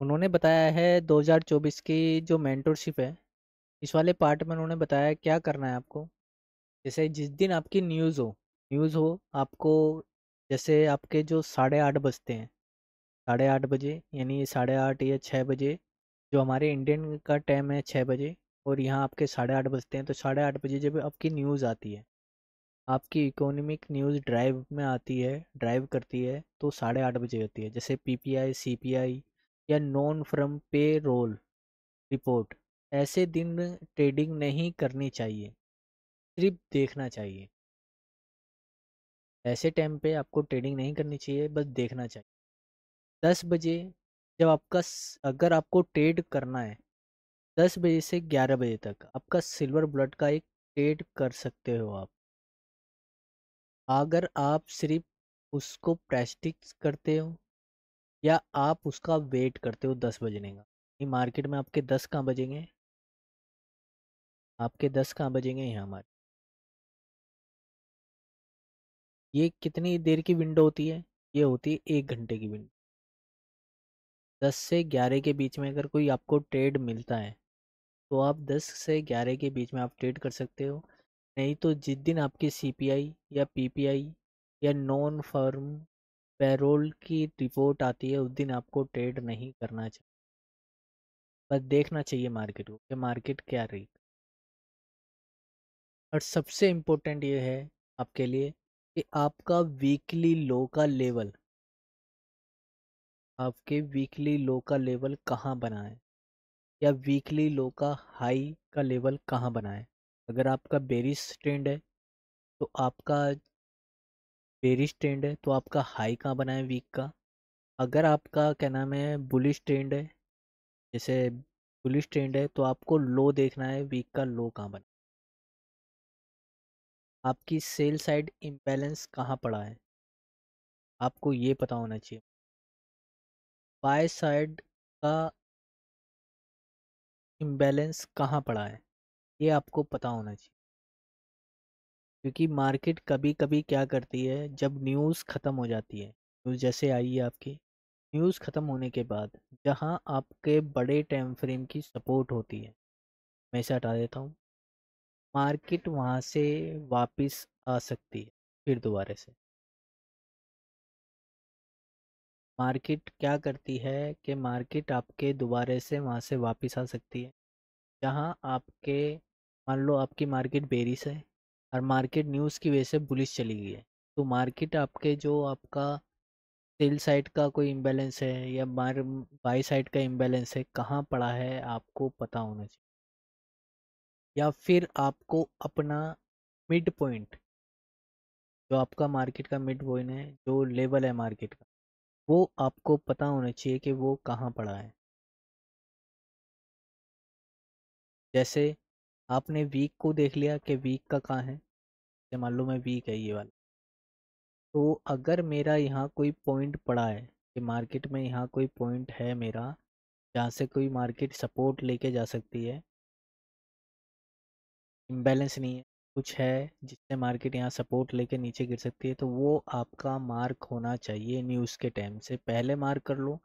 उन्होंने बताया है 2024 की जो मेंटोरशिप है, इस वाले पार्ट में उन्होंने बताया है क्या करना है आपको। जैसे जिस दिन आपकी न्यूज़ हो आपको, जैसे आपके जो 8:30 बजते हैं, 8:30 बजे यानी 8:30 या 6 बजे, जो हमारे इंडियन का टाइम है 6 बजे, और यहाँ आपके 8:30 बजते हैं, तो 8:30 बजे जब आपकी न्यूज़ आती है, आपकी इकोनॉमिक न्यूज़ ड्राइव में आती है, ड्राइव करती है, तो 8:30 बजे होती है। जैसे पीपीआई, सीपीआई या नॉन फ्रम पे रोल रिपोर्ट, ऐसे दिन ट्रेडिंग नहीं करनी चाहिए, सिर्फ देखना चाहिए। ऐसे टाइम पे आपको ट्रेडिंग नहीं करनी चाहिए, बस देखना चाहिए। 10 बजे, जब अगर आपको ट्रेड करना है, 10 बजे से 11 बजे तक आपका सिल्वर बुलेट का एक ट्रेड कर सकते हो आप। अगर आप सिर्फ उसको प्रैक्टिस करते हो या आप उसका वेट करते हो 10 बजने का, ये मार्केट में आपके 10 कहाँ बजेंगे, आपके 10 कहाँ बजेंगे यहाँ हमारे। ये कितनी देर की विंडो होती है? ये होती है 1 घंटे की विंडो। 10 से 11 के बीच में अगर कोई आपको ट्रेड मिलता है, तो आप 10 से 11 के बीच में आप ट्रेड कर सकते हो। नहीं तो जिस दिन आपकी सीपीआई या पीपीआई या नॉन फर्म पैरोल की रिपोर्ट आती है, उस दिन आपको ट्रेड नहीं करना चाहिए। बस देखना चाहिए मार्केट को कि मार्केट क्या रही। और सबसे इम्पोर्टेंट ये है आपके लिए कि आपका वीकली लो का लेवल, आपके वीकली लो का लेवल कहाँ बना है, या वीकली लो का हाई का लेवल कहाँ बना है। अगर आपका बेरिश ट्रेंड है, तो आपका बेरिश ट्रेंड है तो आपका हाई कहाँ बना है वीक का। अगर आपका क्या नाम है बुलिश ट्रेंड है, जैसे बुलिश ट्रेंड है, तो आपको लो देखना है वीक का लो कहाँ बना। आपकी सेल साइड इम्बैलेंस कहाँ पड़ा है, आपको ये पता होना चाहिए। बाय साइड का इम्बैलेंस कहाँ पड़ा है, ये आपको पता होना चाहिए। क्योंकि मार्केट कभी कभी क्या करती है, जब न्यूज़ ख़त्म हो जाती है, न्यूज़ जैसे आई है आपकी, न्यूज़ ख़त्म होने के बाद जहां आपके बड़े टाइम फ्रेम की सपोर्ट होती है, मैं इसे हटा देता हूँ, मार्केट वहां से वापस आ सकती है। फिर दोबारा से मार्केट क्या करती है कि मार्केट आपके दोबारा से वहां से वापस आ सकती है, जहां आपके, मान लो आपकी मार्केट बेरिश है और मार्केट न्यूज़ की वजह से बुलिश चली गई है, तो मार्केट आपके जो आपका सेल साइड का कोई इम्बैलेंस है या बाई साइड का इम्बैलेंस है कहाँ पड़ा है, आपको पता होना चाहिए। या फिर आपको अपना मिड पॉइंट, जो आपका मार्केट का मिड पॉइंट है, जो लेवल है मार्केट का, वो आपको पता होना चाहिए कि वो कहाँ पड़ा है। जैसे आपने वीक को देख लिया कि वीक का कहाँ है, जैसे मान लो मैं वीक है ये वाला, तो अगर मेरा यहाँ कोई पॉइंट पड़ा है कि मार्केट में यहाँ कोई पॉइंट है मेरा, जहाँ से कोई मार्केट सपोर्ट लेके जा सकती है, इम्बैलेंस नहीं है, कुछ है जिससे मार्केट यहाँ सपोर्ट लेके नीचे गिर सकती है, तो वो आपका मार्क होना चाहिए। न्यूज़ के टाइम से पहले मार्क कर लो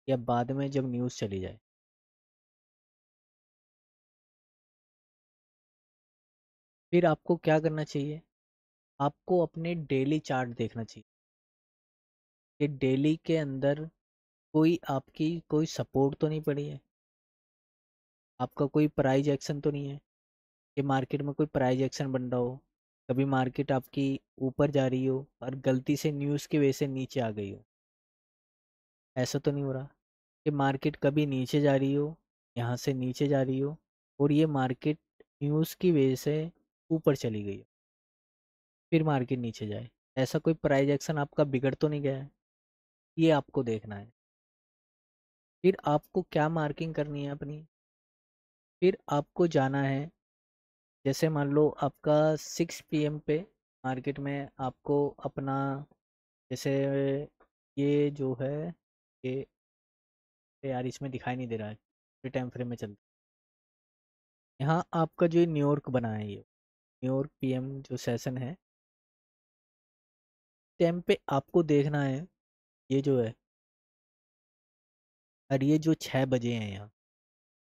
या बाद में जब न्यूज़ चली जाए। फिर आपको क्या करना चाहिए, आपको अपने डेली चार्ट देखना चाहिए कि डेली के अंदर कोई आपकी कोई सपोर्ट तो नहीं पड़ी है, आपका कोई प्राइज एक्शन तो नहीं है कि मार्केट में कोई प्राइज एक्शन बन रहा हो, कभी मार्केट आपकी ऊपर जा रही हो और गलती से न्यूज़ की वजह से नीचे आ गई हो। ऐसा तो नहीं हो रहा कि मार्केट कभी नीचे जा रही हो, यहाँ से नीचे जा रही हो, और ये मार्केट न्यूज़ की वजह से ऊपर चली गई हो, फिर मार्केट नीचे जाए। ऐसा कोई प्राइस एक्शन आपका बिगड़ तो नहीं गया है, ये आपको देखना है। फिर आपको क्या मार्किंग करनी है अपनी, फिर आपको जाना है, जैसे मान लो आपका 6 PM पे मार्केट में आपको अपना, जैसे ये जो है, ये यार इसमें दिखाई नहीं दे रहा है, टाइम फ्रेम में चलता है। यहाँ आपका जो न्यूयॉर्क बना है, ये न्यूयॉर्क PM जो सेशन है, टाइम पे आपको देखना है, ये जो है, और ये जो 6 बजे हैं यहाँ,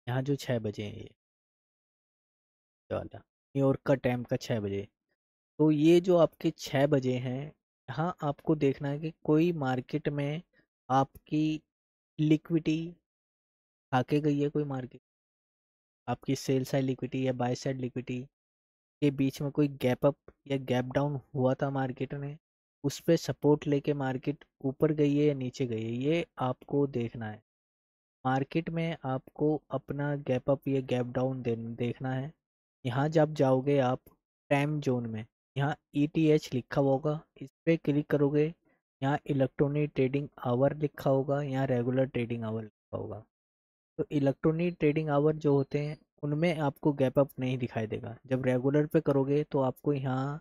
यहाँ जो 6 बजे हैं ये वाला न्यूयॉर्क का टाइम का 6 बजे, तो ये जो आपके 6 बजे हैं, यहाँ आपको देखना है कि कोई मार्केट में आपकी लिक्विडिटी आके गई है, कोई मार्केट आपकी सेल साइड लिक्विडिटी या बाय साइड लिक्विडिटी के बीच में कोई गैप अप या गैप डाउन हुआ था मार्केट ने, उस पे सपोर्ट लेके मार्केट ऊपर गई है या नीचे गई है, ये आपको देखना है। मार्केट में आपको अपना गैप अप या गैप डाउन देखना है। यहाँ जब जाओगे आप टाइम जोन में, यहाँ ETH लिखा होगा, इस पर क्लिक करोगे, यहाँ इलेक्ट्रॉनिक ट्रेडिंग आवर लिखा होगा, यहाँ रेगुलर ट्रेडिंग आवर लिखा होगा। तो इलेक्ट्रॉनिक ट्रेडिंग आवर जो होते हैं उनमें आपको गैप अप नहीं दिखाई देगा। जब रेगुलर पे करोगे तो आपको यहाँ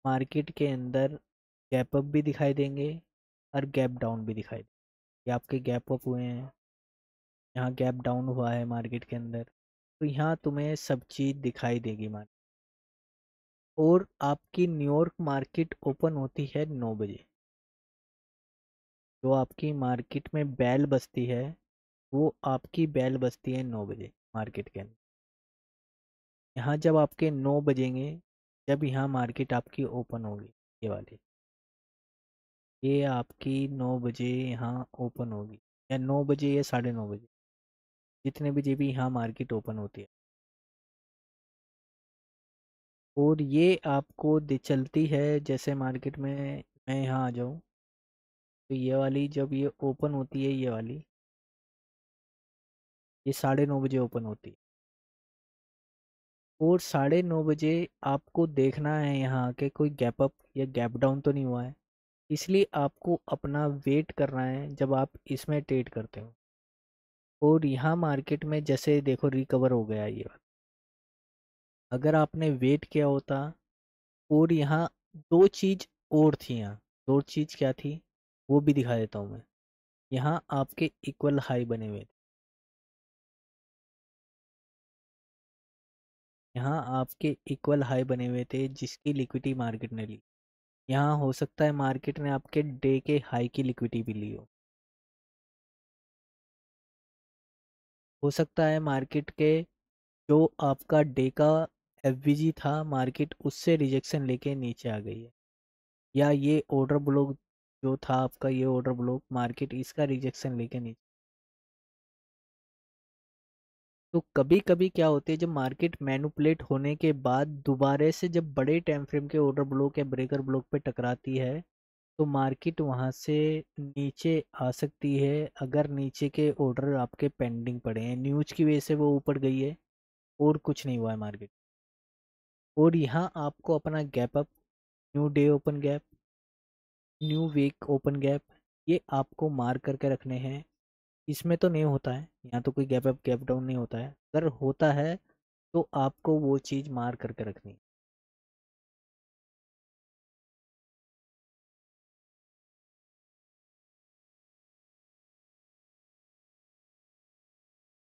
मार्केट के अंदर गैप अप भी दिखाई देंगे और गैप डाउन भी दिखाई देंगे। ये आपके गैप अप हुए हैं, यहाँ गैप डाउन हुआ है मार्केट के अंदर, तो यहाँ तुम्हें सब चीज़ दिखाई देगी मार्केट। और आपकी न्यूयॉर्क मार्केट ओपन होती है 9 बजे। जो आपकी मार्केट में बैल बजती है, वो आपकी बैल बजती है 9 बजे मार्केट के अंदर। यहाँ जब आपके 9 बजेंगे, जब यहाँ मार्केट आपकी ओपन होगी, ये वाली, ये आपकी 9 बजे यहाँ ओपन होगी, या 9 बजे या 9:30 बजे, जितने बजे भी यहाँ मार्केट ओपन होती है। और ये आपको चलती है जैसे मार्केट में मैं यहाँ आ जाऊँ, तो ये वाली जब ये ओपन होती है, ये वाली ये 9:30 बजे ओपन होती है। और 9:30 बजे आपको देखना है यहाँ के कोई गैप अप या गैप डाउन तो नहीं हुआ है, इसलिए आपको अपना वेट करना है जब आप इसमें ट्रेड करते हो। और यहाँ मार्केट में जैसे देखो रिकवर हो गया ये, अगर आपने वेट किया होता। और यहाँ दो चीज़ और थी, यहाँ दो चीज़ क्या थी वो भी दिखा देता हूँ मैं। यहाँ आपके इक्वल हाई बने हुए थे, यहाँ आपके इक्वल हाई बने हुए थे जिसकी लिक्विडिटी मार्केट ने ली। यहाँ हो सकता है मार्केट ने आपके डे के हाई की लिक्विडिटी भी ली हो सकता है मार्केट के जो आपका डे का FVG था, मार्केट उससे रिजेक्शन लेके नीचे आ गई है, या ये ऑर्डर ब्लॉक जो था आपका, ये ऑर्डर ब्लॉक मार्केट इसका रिजेक्शन लेके नीचे। तो कभी कभी क्या होती है, जब मार्केट मैनिपुलेट होने के बाद दोबारा से जब बड़े टाइम फ्रेम के ऑर्डर ब्लॉक या ब्रेकर ब्लॉक पे टकराती है, तो मार्केट वहां से नीचे आ सकती है, अगर नीचे के ऑर्डर आपके पेंडिंग पड़े हैं, न्यूज की वजह से वो ऊपर गई है और कुछ नहीं हुआ है मार्केट। और यहाँ आपको अपना gap up, new day open gap, new week open gap, ये आपको मार्क करके रखने हैं। इसमें तो नहीं होता है, यहाँ तो कोई गैप अप गैप डाउन नहीं होता है, अगर होता है तो आपको वो चीज़ मार्क करके रखनी है।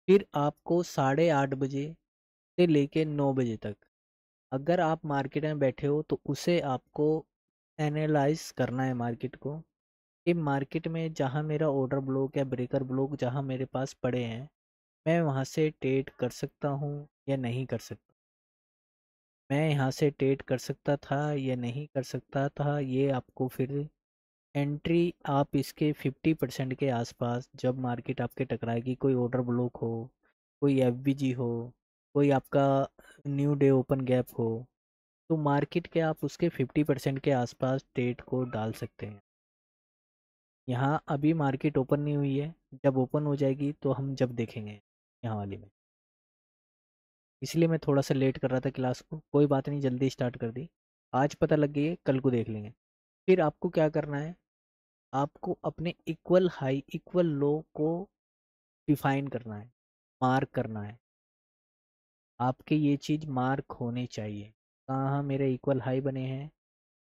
फिर आपको 8:30 बजे से लेके 9 बजे तक, अगर आप मार्केट में बैठे हो तो उसे आपको एनालाइज करना है मार्केट को, कि मार्केट में जहाँ मेरा ऑर्डर ब्लॉक या ब्रेकर ब्लॉक जहाँ मेरे पास पड़े हैं, मैं वहाँ से ट्रेड कर सकता हूँ या नहीं कर सकता। मैं यहाँ से ट्रेड कर सकता था या नहीं कर सकता था, ये आपको फिर एंट्री आप इसके 50% के आसपास, जब मार्केट आपके टकराएगी, कोई ऑर्डर ब्लॉक हो, कोई FVG हो, कोई आपका न्यू डे ओपन गैप हो, तो मार्केट के आप उसके 50% के आसपास ट्रेड को डाल सकते हैं। यहाँ अभी मार्केट ओपन नहीं हुई है, जब ओपन हो जाएगी तो हम जब देखेंगे यहाँ वाली में, इसलिए मैं थोड़ा सा लेट कर रहा था क्लास को, कोई बात नहीं, जल्दी स्टार्ट कर दी। आज पता लग गई है, कल को देख लेंगे। फिर आपको क्या करना है, आपको अपने इक्वल हाई इक्वल लो को डिफाइन करना है, मार्क करना है। आपके ये चीज़ मार्क होने चाहिए, कहाँ मेरे इक्वल हाई बने हैं,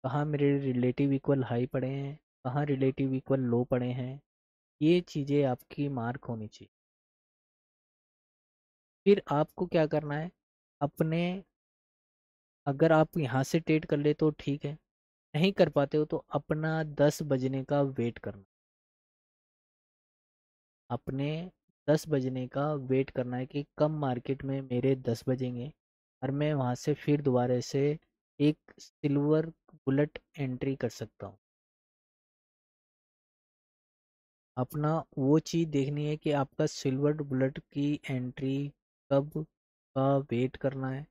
कहाँ मेरे रिलेटिव इक्वल हाई पड़े हैं, कहाँ रिलेटिव इक्वल लो पड़े हैं, ये चीज़ें आपकी मार्क होनी चाहिए। फिर आपको क्या करना है, अपने, अगर आप यहाँ से ट्रेड कर ले तो ठीक है, नहीं कर पाते हो तो अपना 10 बजने का वेट करना, अपने 10 बजने का वेट करना है कि कब मार्केट में मेरे 10 बजेंगे, और मैं वहाँ से फिर दोबारा से एक सिल्वर बुलेट एंट्री कर सकता हूँ। अपना वो चीज़ देखनी है कि आपका सिल्वर बुलेट की एंट्री कब का वेट करना है,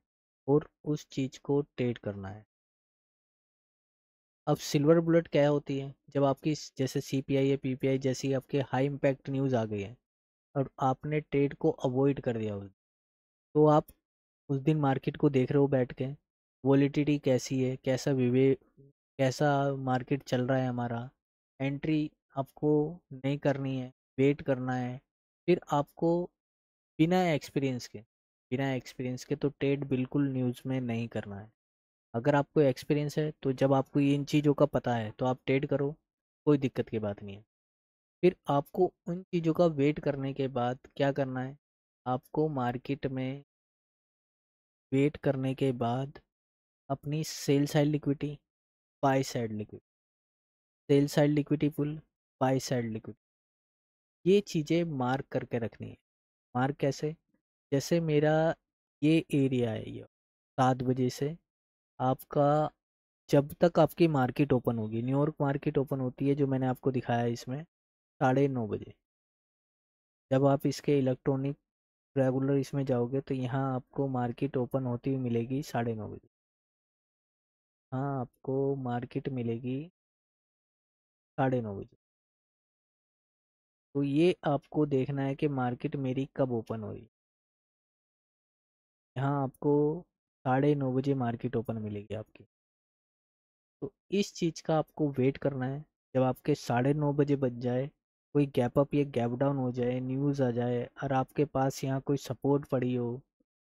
और उस चीज़ को ट्रेड करना है। अब सिल्वर बुलेट क्या होती है, जब आपकी जैसे सीपीआई या पीपीआई जैसी आपके हाई इम्पैक्ट न्यूज़ आ गई है और आपने ट्रेड को अवॉइड कर दिया तो आप उस दिन मार्केट को देख रहे हो बैठ के, वॉलिटिटी कैसी है, कैसा मार्केट चल रहा है हमारा, एंट्री आपको नहीं करनी है, वेट करना है। फिर आपको बिना एक्सपीरियंस के तो ट्रेड बिल्कुल न्यूज़ में नहीं करना है। अगर आपको एक्सपीरियंस है तो जब आपको इन चीज़ों का पता है तो आप ट्रेड करो, कोई दिक्कत की बात नहीं है। फिर आपको उन चीज़ों का वेट करने के बाद क्या करना है, आपको मार्केट में वेट करने के बाद अपनी sell side liquidity, buy side liquidity, sell side liquidity pull, buy side liquidity, ये चीज़ें मार्क करके रखनी है। मार्क कैसे, जैसे मेरा ये एरिया है, ये 7 बजे से आपका, जब तक आपकी मार्केट ओपन होगी, न्यूयॉर्क मार्केट ओपन होती है जो मैंने आपको दिखाया है इसमें 9:30 बजे। जब आप इसके इलेक्ट्रॉनिक रेगुलर इसमें जाओगे तो यहाँ आपको मार्केट ओपन होती हुई मिलेगी 9:30 बजे। हाँ, आपको मार्केट मिलेगी 9:30 बजे। तो ये आपको देखना है कि मार्केट मेरी कब ओपन हो रही है। यहाँ आपको 9:30 बजे मार्केट ओपन मिलेगी आपकी। तो इस चीज़ का आपको वेट करना है। जब आपके 9:30 बजे बज जाए, कोई गैप अप या गैप डाउन हो जाए, न्यूज़ आ जाए और आपके पास यहाँ कोई सपोर्ट पड़ी हो,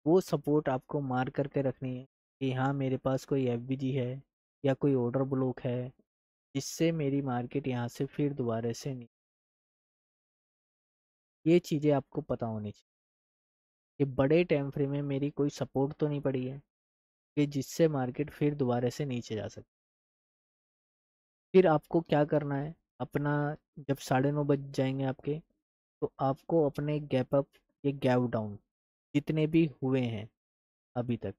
वो सपोर्ट आपको मार्क करके रखनी है कि हाँ मेरे पास कोई एफबीजी है या कोई ऑर्डर ब्लॉक है, जिससे मेरी मार्केट यहाँ से फिर दोबारा से नहीं। ये चीज़ें आपको पता होनी चाहिए कि बड़े टाइम फ्रेम में मेरी कोई सपोर्ट तो नहीं पड़ी है कि जिससे मार्केट फिर दोबारा से नीचे जा सके। फिर आपको क्या करना है, अपना जब 9:30 बज जाएंगे आपके, तो आपको अपने गैप अप या गैप डाउन जितने भी हुए हैं अभी तक,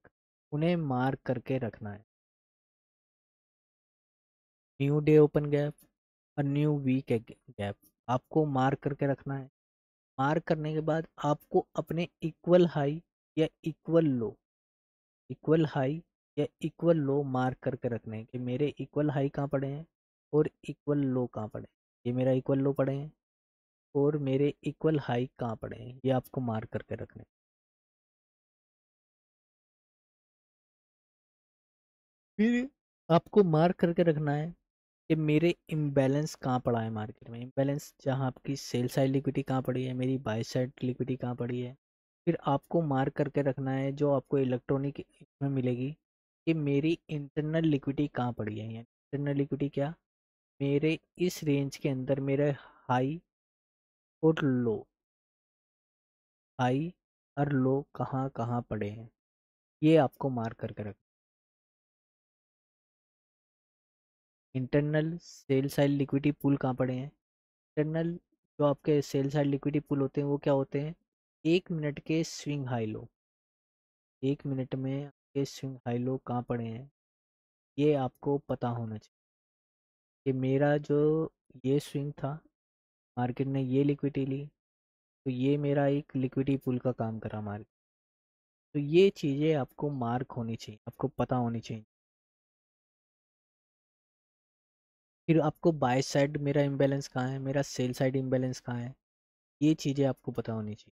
उन्हें मार्क करके रखना है। न्यू डे ओपन गैप और न्यू वीक गैप आपको मार्क करके रखना है। मार्क करने के बाद आपको अपने इक्वल हाई या इक्वल हाई या इक्वल लो मार्क करके रखने हैं कि मेरे इक्वल हाई कहाँ पड़े हैं और इक्वल लो कहाँ पड़े हैं। ये मेरा इक्वल लो पड़े हैं और मेरे इक्वल हाई कहाँ पड़े हैं, ये आपको मार्क करके रखने हैं। फिर आपको मार्क करके रखना है कि मेरे इम्बैलेंस कहाँ पड़ा है मार्केट में। इम्बैलेंस जहाँ आपकी सेल साइड लिक्विडिटी कहाँ पड़ी है, मेरी बाय साइड लिक्विडिटी कहाँ पड़ी है। फिर आपको मार्क करके रखना है जो आपको इलेक्ट्रॉनिक में मिलेगी कि मेरी इंटरनल लिक्विडिटी कहाँ पड़ी है। यानी इंटरनल लिक्विडिटी क्या, मेरे इस रेंज के अंदर मेरे हाई और लो, हाई और लो कहाँ कहाँ पड़े हैं, ये आपको मार्क करके रखना। Internal shell side liquidity pool कहाँ पड़े हैं। इंटरनल जो आपके सेल साइड लिक्विडिटी पूल होते हैं वो क्या होते हैं, 1 मिनट के स्विंग हाई लो। 1 मिनट में आपके स्विंग हाई लो कहाँ पड़े हैं, ये आपको पता होना चाहिए कि मेरा जो ये स्विंग था, मार्केट ने ये लिक्विडिटी ली, तो ये मेरा एक लिक्विडिटी पूल का काम करा मार्केट। तो ये चीज़ें आपको मार्क होनी चाहिए, आपको पता होनी चाहिए। फिर आपको बाय साइड मेरा इम्बैलेंस कहाँ है, मेरा सेल साइड इम्बैलेंस कहाँ है, ये चीज़ें आपको पता होनी चाहिए।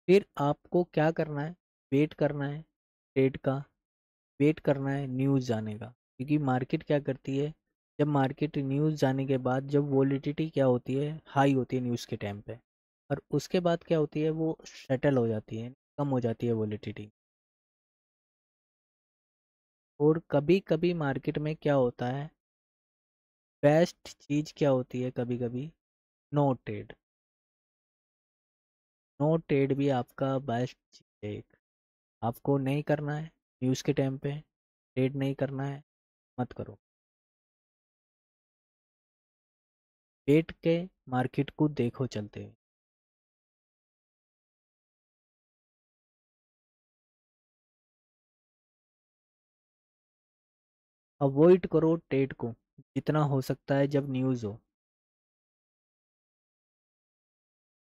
फिर आपको क्या करना है, वेट करना है ट्रेड का, वेट करना है न्यूज़ जाने का। क्योंकि मार्केट क्या करती है, जब मार्केट न्यूज़ जाने के बाद जब वॉलिटिटी क्या होती है, हाई होती है न्यूज़ के टाइम पे, और उसके बाद क्या होती है वो सेटल हो जाती है, कम हो जाती है वॉलिटिटी। और कभी कभी मार्केट में क्या होता है, बेस्ट चीज़ क्या होती है कभी कभी, नो ट्रेड। नो ट्रेड भी आपका बेस्ट चीज़ है एक। आपको नहीं करना है न्यूज़ के टाइम पे, ट्रेड नहीं करना है, मत करो। वेट के मार्केट को देखो चलते हुए। अवॉइड करो ट्रेड को जितना हो सकता है जब न्यूज़ हो।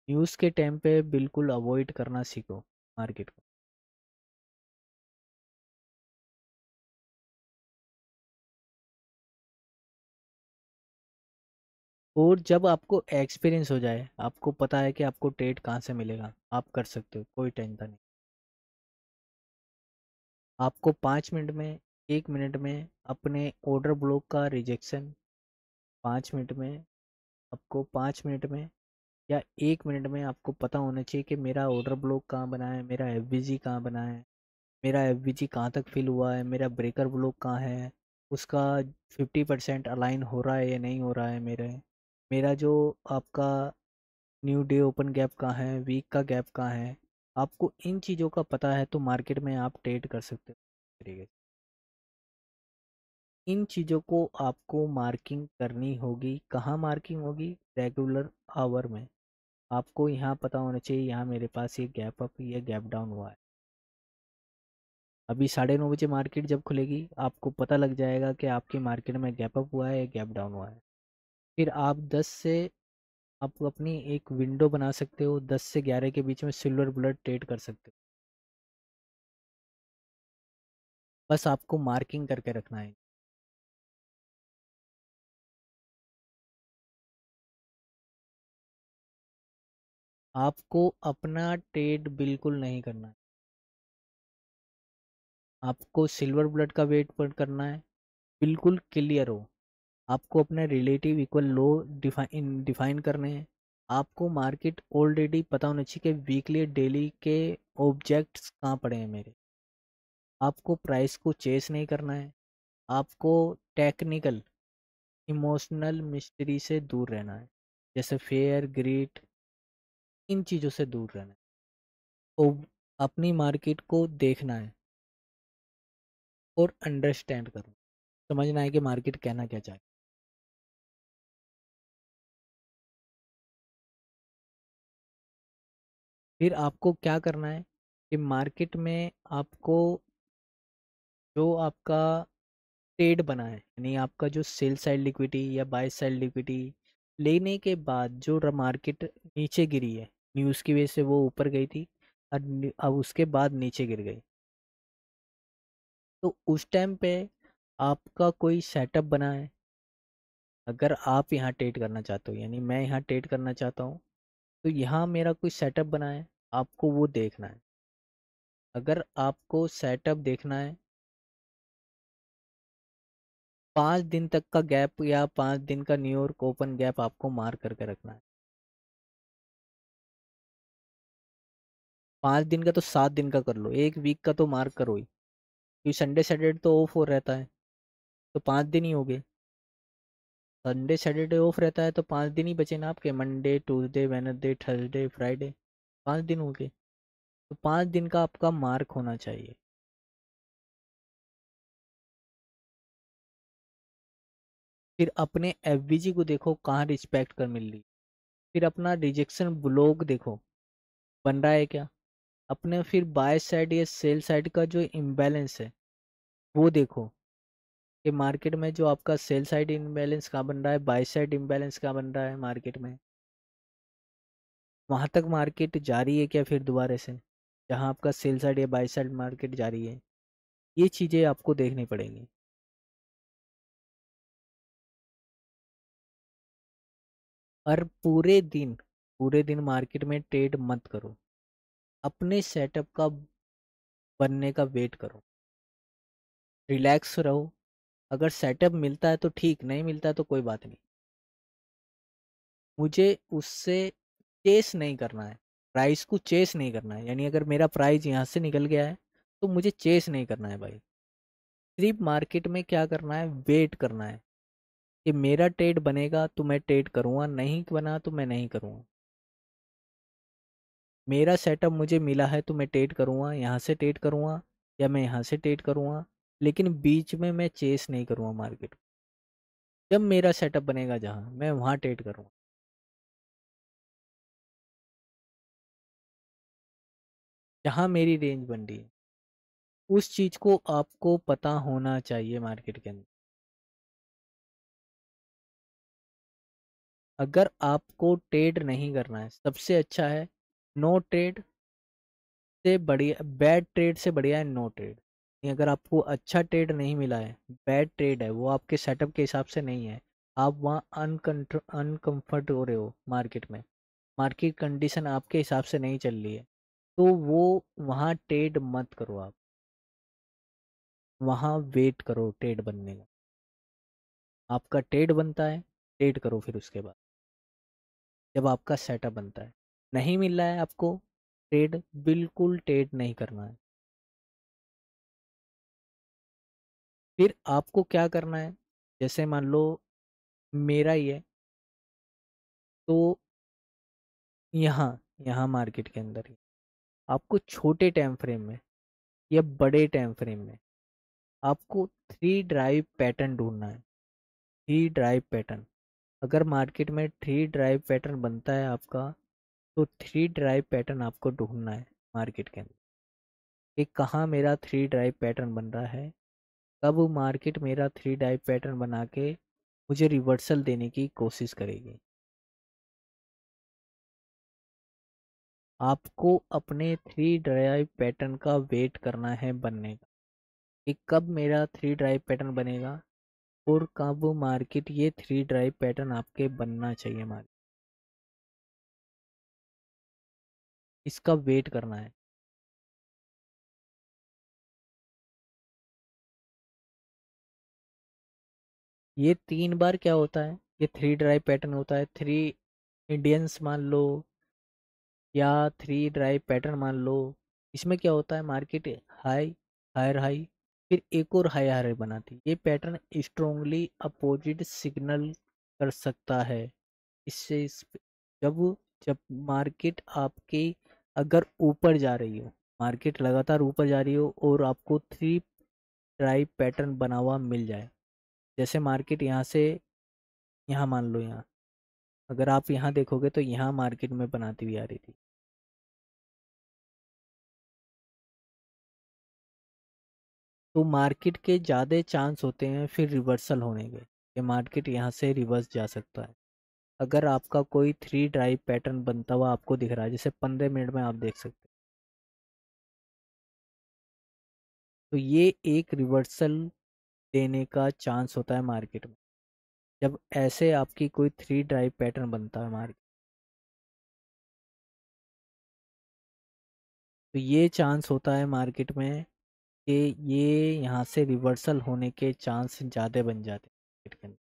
न्यूज़ के टाइम पे बिल्कुल अवॉइड करना सीखो मार्केट को। और जब आपको एक्सपीरियंस हो जाए, आपको पता है कि आपको ट्रेड कहाँ से मिलेगा, आप कर सकते हो, कोई टेंशन नहीं। आपको 5 मिनट में, 1 मिनट में अपने ऑर्डर ब्लॉक का रिजेक्शन, 5 मिनट में, आपको 5 मिनट में या 1 मिनट में आपको पता होना चाहिए कि मेरा ऑर्डर ब्लॉक कहाँ बना है, मेरा एफवीजी कहाँ बना है, मेरा एफवीजी कहाँ तक फिल हुआ है, मेरा ब्रेकर ब्लॉक कहाँ है, उसका 50% अलाइन हो रहा है या नहीं हो रहा है, मेरा जो आपका न्यू डे ओपन गैप कहाँ है, वीक का गैप कहाँ है। आपको इन चीज़ों का पता है तो मार्केट में आप ट्रेड कर सकते हो तरीके से। इन चीज़ों को आपको मार्किंग करनी होगी। कहाँ मार्किंग होगी? रेगुलर आवर में। आपको यहाँ पता होना चाहिए, यहाँ मेरे पास ये गैप अप, ये गैप डाउन हुआ है। अभी 9:30 बजे मार्केट जब खुलेगी आपको पता लग जाएगा कि आपके मार्केट में गैप अप हुआ है या गैप डाउन हुआ है। फिर आप 10 से, आप अपनी एक विंडो बना सकते हो, 10 से 11 के बीच में सिल्वर बुलेट ट्रेड कर सकते हो। बस आपको मार्किंग करके रखना है। आपको अपना ट्रेड बिल्कुल नहीं करना है। आपको सिल्वर बुलेट का वेट पर करना है, बिल्कुल क्लियर हो। आपको अपने रिलेटिव इक्वल लो डिफाइन करने हैं। आपको मार्केट ऑलरेडी पता होना चाहिए कि वीकली डेली के ऑब्जेक्ट्स कहाँ पड़े हैं मेरे। आपको प्राइस को चेस नहीं करना है। आपको टेक्निकल इमोशनल मिस्ट्री से दूर रहना है, जैसे फेयर ग्रीड, इन चीज़ों से दूर रहना है। अपनी मार्केट को देखना है और अंडरस्टैंड करना, समझना है कि मार्केट कहना क्या चाहे। फिर आपको क्या करना है कि मार्केट में आपको जो आपका ट्रेड बना है, यानी आपका जो सेल साइड लिक्विडिटी या बाय साइड लिक्विडिटी लेने के बाद जो मार्केट नीचे गिरी है, न्यूज़ की वजह से वो ऊपर गई थी, और अब उसके बाद नीचे गिर गई, तो उस टाइम पे आपका कोई सेटअप बना है। अगर आप यहाँ ट्रेड करना चाहते हो, यानी मैं यहाँ ट्रेड करना चाहता हूँ, तो यहाँ मेरा कोई सेटअप बना है, आपको वो देखना है। अगर आपको सेटअप देखना है, 5 दिन तक का गैप या 5 दिन का न्यूयॉर्क ओपन गैप आपको मार्क करके रखना है। 5 दिन का तो 7 दिन का कर लो, एक वीक का तो मार्क करो ही, क्योंकि संडे सैटरडे तो ऑफ हो रहता है, तो 5 दिन ही हो गए। संडे सैटरडे ऑफ रहता है तो 5 दिन ही बचे ना आपके, Monday Tuesday Wednesday Thursday Friday, 5 दिन हो गए। तो 5 दिन का आपका मार्क होना चाहिए। फिर अपने एफवीजी को देखो कहाँ रिस्पेक्ट कर मिल रही। फिर अपना रिजेक्शन ब्लॉक देखो बन रहा है क्या। अपने फिर बाय साइड या सेल साइड का जो इम्बैलेंस है वो देखो, कि मार्केट में जो आपका सेल साइड इम्बैलेंस कहाँ बन रहा है, बाय साइड इम्बैलेंस कहाँ बन रहा है मार्केट में। वहाँ तक मार्केट जा रही है क्या फिर दोबारा से, जहाँ आपका सेल साइड या बाय साइड मार्केट जा रही है। ये चीज़ें आपको देखनी पड़ेंगी। और पूरे दिन मार्केट में ट्रेड मत करो। अपने सेटअप का बनने का वेट करो, रिलैक्स रहो। अगर सेटअप मिलता है तो ठीक, नहीं मिलता है तो कोई बात नहीं। मुझे उससे चेस नहीं करना है, प्राइस को चेस नहीं करना है। यानी अगर मेरा प्राइस यहाँ से निकल गया है तो मुझे चेस नहीं करना है भाई। सिर्फ मार्केट में क्या करना है, वेट करना है कि मेरा ट्रेड बनेगा तो मैं ट्रेड करूँगा, नहीं बना तो मैं नहीं करूँगा। मेरा सेटअप मुझे मिला है तो मैं ट्रेड करूँगा, यहाँ से ट्रेड करूँगा या मैं यहाँ से ट्रेड करूँगा, लेकिन बीच में मैं चेस नहीं करूँगा मार्केट। जब मेरा सेटअप बनेगा जहाँ, मैं वहाँ ट्रेड करूँगा। जहाँ मेरी रेंज बन रही है उस चीज़ को आपको पता होना चाहिए मार्केट के अंदर। अगर आपको ट्रेड नहीं करना है, सबसे अच्छा है नो ट्रेड, से बढ़िया बैड ट्रेड से बढ़िया है नो ट्रेड। अगर आपको अच्छा ट्रेड नहीं मिला है, बैड ट्रेड है, वो आपके सेटअप के हिसाब से नहीं है, आप वहाँ अनकंफर्ट हो रहे हो मार्केट में, मार्केट कंडीशन आपके हिसाब से नहीं चल रही है, तो वो वहाँ ट्रेड मत करो आप, वहाँ वेट करो ट्रेड बनने का। आपका ट्रेड बनता है, ट्रेड करो फिर उसके बाद, जब आपका सेटअप बनता है। नहीं मिल रहा है आपको ट्रेड, बिल्कुल ट्रेड नहीं करना है। फिर आपको क्या करना है, जैसे मान लो मेरा ही है, तो यहाँ यहाँ मार्केट के अंदर ही आपको छोटे टाइम फ्रेम में या बड़े टाइम फ्रेम में आपको थ्री ड्राइव पैटर्न ढूंढना है। थ्री ड्राइव पैटर्न, अगर मार्केट में थ्री ड्राइव पैटर्न बनता है आपका, तो थ्री ड्राइव पैटर्न आपको ढूंढना है मार्केट के अंदर कि कहाँ मेरा थ्री ड्राइव पैटर्न बन रहा है, कब मार्केट मेरा थ्री ड्राइव पैटर्न बना के मुझे रिवर्सल देने की कोशिश करेगी। आपको अपने थ्री ड्राइव पैटर्न का वेट करना है बनने का, कि कब मेरा थ्री ड्राइव पैटर्न बनेगा और कब मार्केट ये थ्री ड्राइव पैटर्न आपके बनना चाहिए मार्केट, इसका वेट करना है। ये 3 बार क्या होता है, ये थ्री ड्राइव पैटर्न होता है, थ्री इंडियंस मान लो या थ्री ड्राइव पैटर्न मान लो। इसमें क्या होता है, मार्केट हाई, हायर हाई, फिर एक और हाई हायर बनाती है। ये पैटर्न स्ट्रोंगली अपोजिट सिग्नल कर सकता है। इससे जब जब मार्केट आपकी अगर ऊपर जा रही हो, मार्केट लगातार ऊपर जा रही हो और आपको थ्री ड्राइव पैटर्न बना हुआ मिल जाए, जैसे मार्केट यहाँ से यहाँ मान लो, यहाँ अगर आप यहाँ देखोगे तो यहाँ मार्केट में बनाती हुई आ रही थी, तो मार्केट के ज़्यादा चांस होते हैं फिर रिवर्सल होने के, कि मार्केट यहाँ से रिवर्स जा सकता है। अगर आपका कोई थ्री ड्राइव पैटर्न बनता हुआ आपको दिख रहा है, जैसे 15 मिनट में आप देख सकते हैं, तो ये एक रिवर्सल देने का चांस होता है मार्केट में, जब ऐसे आपकी कोई थ्री ड्राइव पैटर्न बनता है मार्केट, तो ये चांस होता है मार्केट में कि ये यहाँ से रिवर्सल होने के चांस ज़्यादा बन जाते हैं मार्केट के अंदर।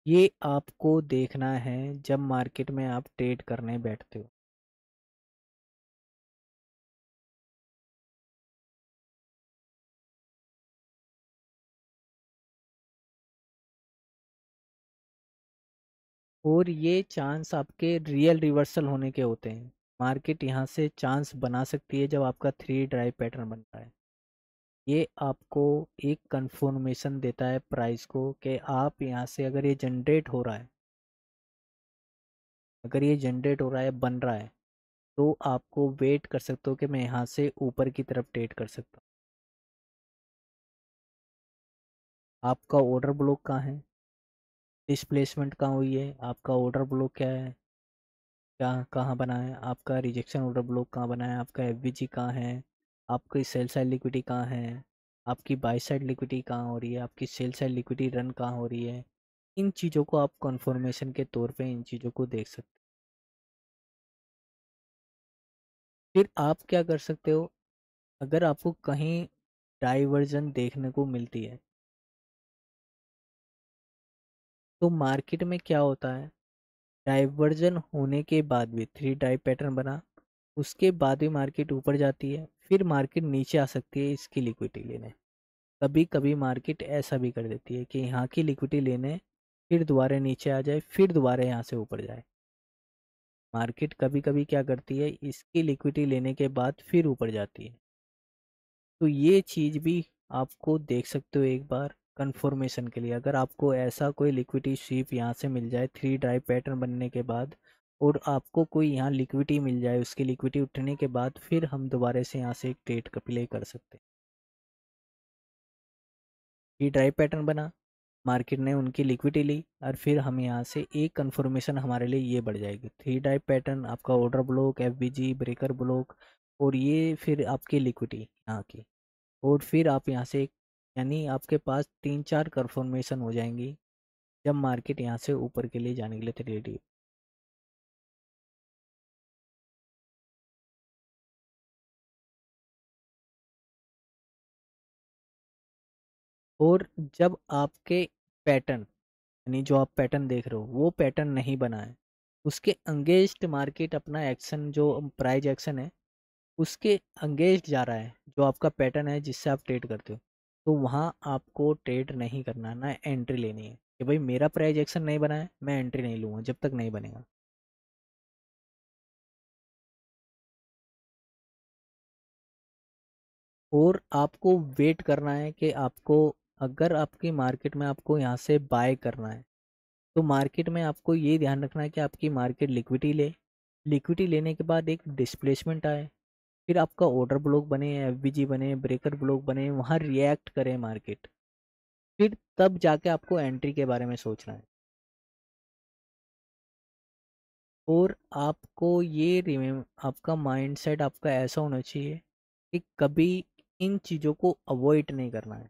ये आपको देखना है जब मार्केट में आप ट्रेड करने बैठते हो। और ये चांस आपके रियल रिवर्सल होने के होते हैं, मार्केट यहाँ से चांस बना सकती है जब आपका थ्री ड्राइव पैटर्न बनता है। ये आपको एक कंफर्मेशन देता है प्राइस को कि आप यहाँ से अगर ये जनरेट हो रहा है, अगर ये जनरेट हो रहा है, बन रहा है, तो आपको वेट कर सकते हो कि मैं यहाँ से ऊपर की तरफ ट्रेड कर सकता हूँ। आपका ऑर्डर ब्लॉक कहाँ है, डिस्प्लेसमेंट कहाँ हुई है, आपका ऑर्डर ब्लॉक क्या है, क्या कहाँ बना है, आपका रिजेक्शन ऑर्डर ब्लॉक कहाँ बना है, आपका एफवीजी कहाँ है, आपकी सेल साइड लिक्विडिटी कहाँ है, आपकी बाई साइड लिक्विडिटी कहाँ हो रही है, आपकी सेल साइड लिक्विडिटी रन कहाँ हो रही है। इन चीज़ों को आप कंफर्मेशन के तौर पे इन चीज़ों को देख सकते हो। फिर आप क्या कर सकते हो, अगर आपको कहीं डाइवर्जन देखने को मिलती है, तो मार्केट में क्या होता है, डाइवर्जन होने के बाद भी थ्री डाइव पैटर्न बना, उसके बाद भी मार्केट ऊपर जाती है, फिर मार्केट नीचे आ सकती है इसकी लिक्विडिटी लेने। कभी कभी मार्केट ऐसा भी कर देती है कि यहाँ की लिक्विडिटी लेने, फिर दोबारा नीचे आ जाए, फिर दोबारा यहाँ से ऊपर जाए। मार्केट कभी कभी क्या करती है, इसकी लिक्विडिटी लेने के बाद फिर ऊपर जाती है। तो ये चीज़ भी आपको देख सकते हो एक बार, कंफर्मेशन के लिए, अगर आपको ऐसा कोई लिक्विडिटी स्वीप यहाँ से मिल जाए 3 ड्राइव पैटर्न बनने के बाद, और आपको कोई यहाँ लिक्विडिटी मिल जाए, उसकी लिक्विडिटी उठने के बाद फिर हम दोबारा से यहाँ से एक ट्रेड का प्ले कर सकते हैं। ये ड्राइव पैटर्न बना, मार्केट ने उनकी लिक्विडिटी ली, और फिर हम यहाँ से एक कंफर्मेशन हमारे लिए ये बढ़ जाएगी 3 ड्राइव पैटर्न, आपका order block, FBG breaker block, और ये फिर आपकी लिक्विडिटी यहाँ की, और फिर आप यहाँ से यानी आपके पास 3-4 कंफर्मेशन हो जाएंगी जब मार्केट यहाँ से ऊपर के लिए जाने के लिए रेडी। और जब आपके पैटर्न, यानी जो आप पैटर्न देख रहे हो वो पैटर्न नहीं बना है, उसके अंगेंस्ट मार्केट अपना एक्शन, जो प्राइस एक्शन है उसके अंगेंस्ट जा रहा है, जो आपका पैटर्न है जिससे आप ट्रेड करते हो, तो वहाँ आपको ट्रेड नहीं करना, ना एंट्री लेनी है कि भाई मेरा प्राइस एक्शन नहीं बना है, मैं एंट्री नहीं लूँगा जब तक नहीं बनेगा। और आपको वेट करना है कि आपको, अगर आपकी मार्केट में आपको यहाँ से बाय करना है, तो मार्केट में आपको ये ध्यान रखना है कि आपकी मार्केट लिक्विडिटी ले, लिक्विडिटी लेने के बाद एक डिस्प्लेसमेंट आए, फिर आपका ऑर्डर ब्लॉक बने, एफबीजी बने, ब्रेकर ब्लॉक बने, वहाँ रिएक्ट करे मार्केट, फिर तब जाके आपको एंट्री के बारे में सोचना है। और आपको ये रिमेम आपका माइंडसेट आपका ऐसा होना चाहिए कि कभी इन चीज़ों को अवॉइड नहीं करना है,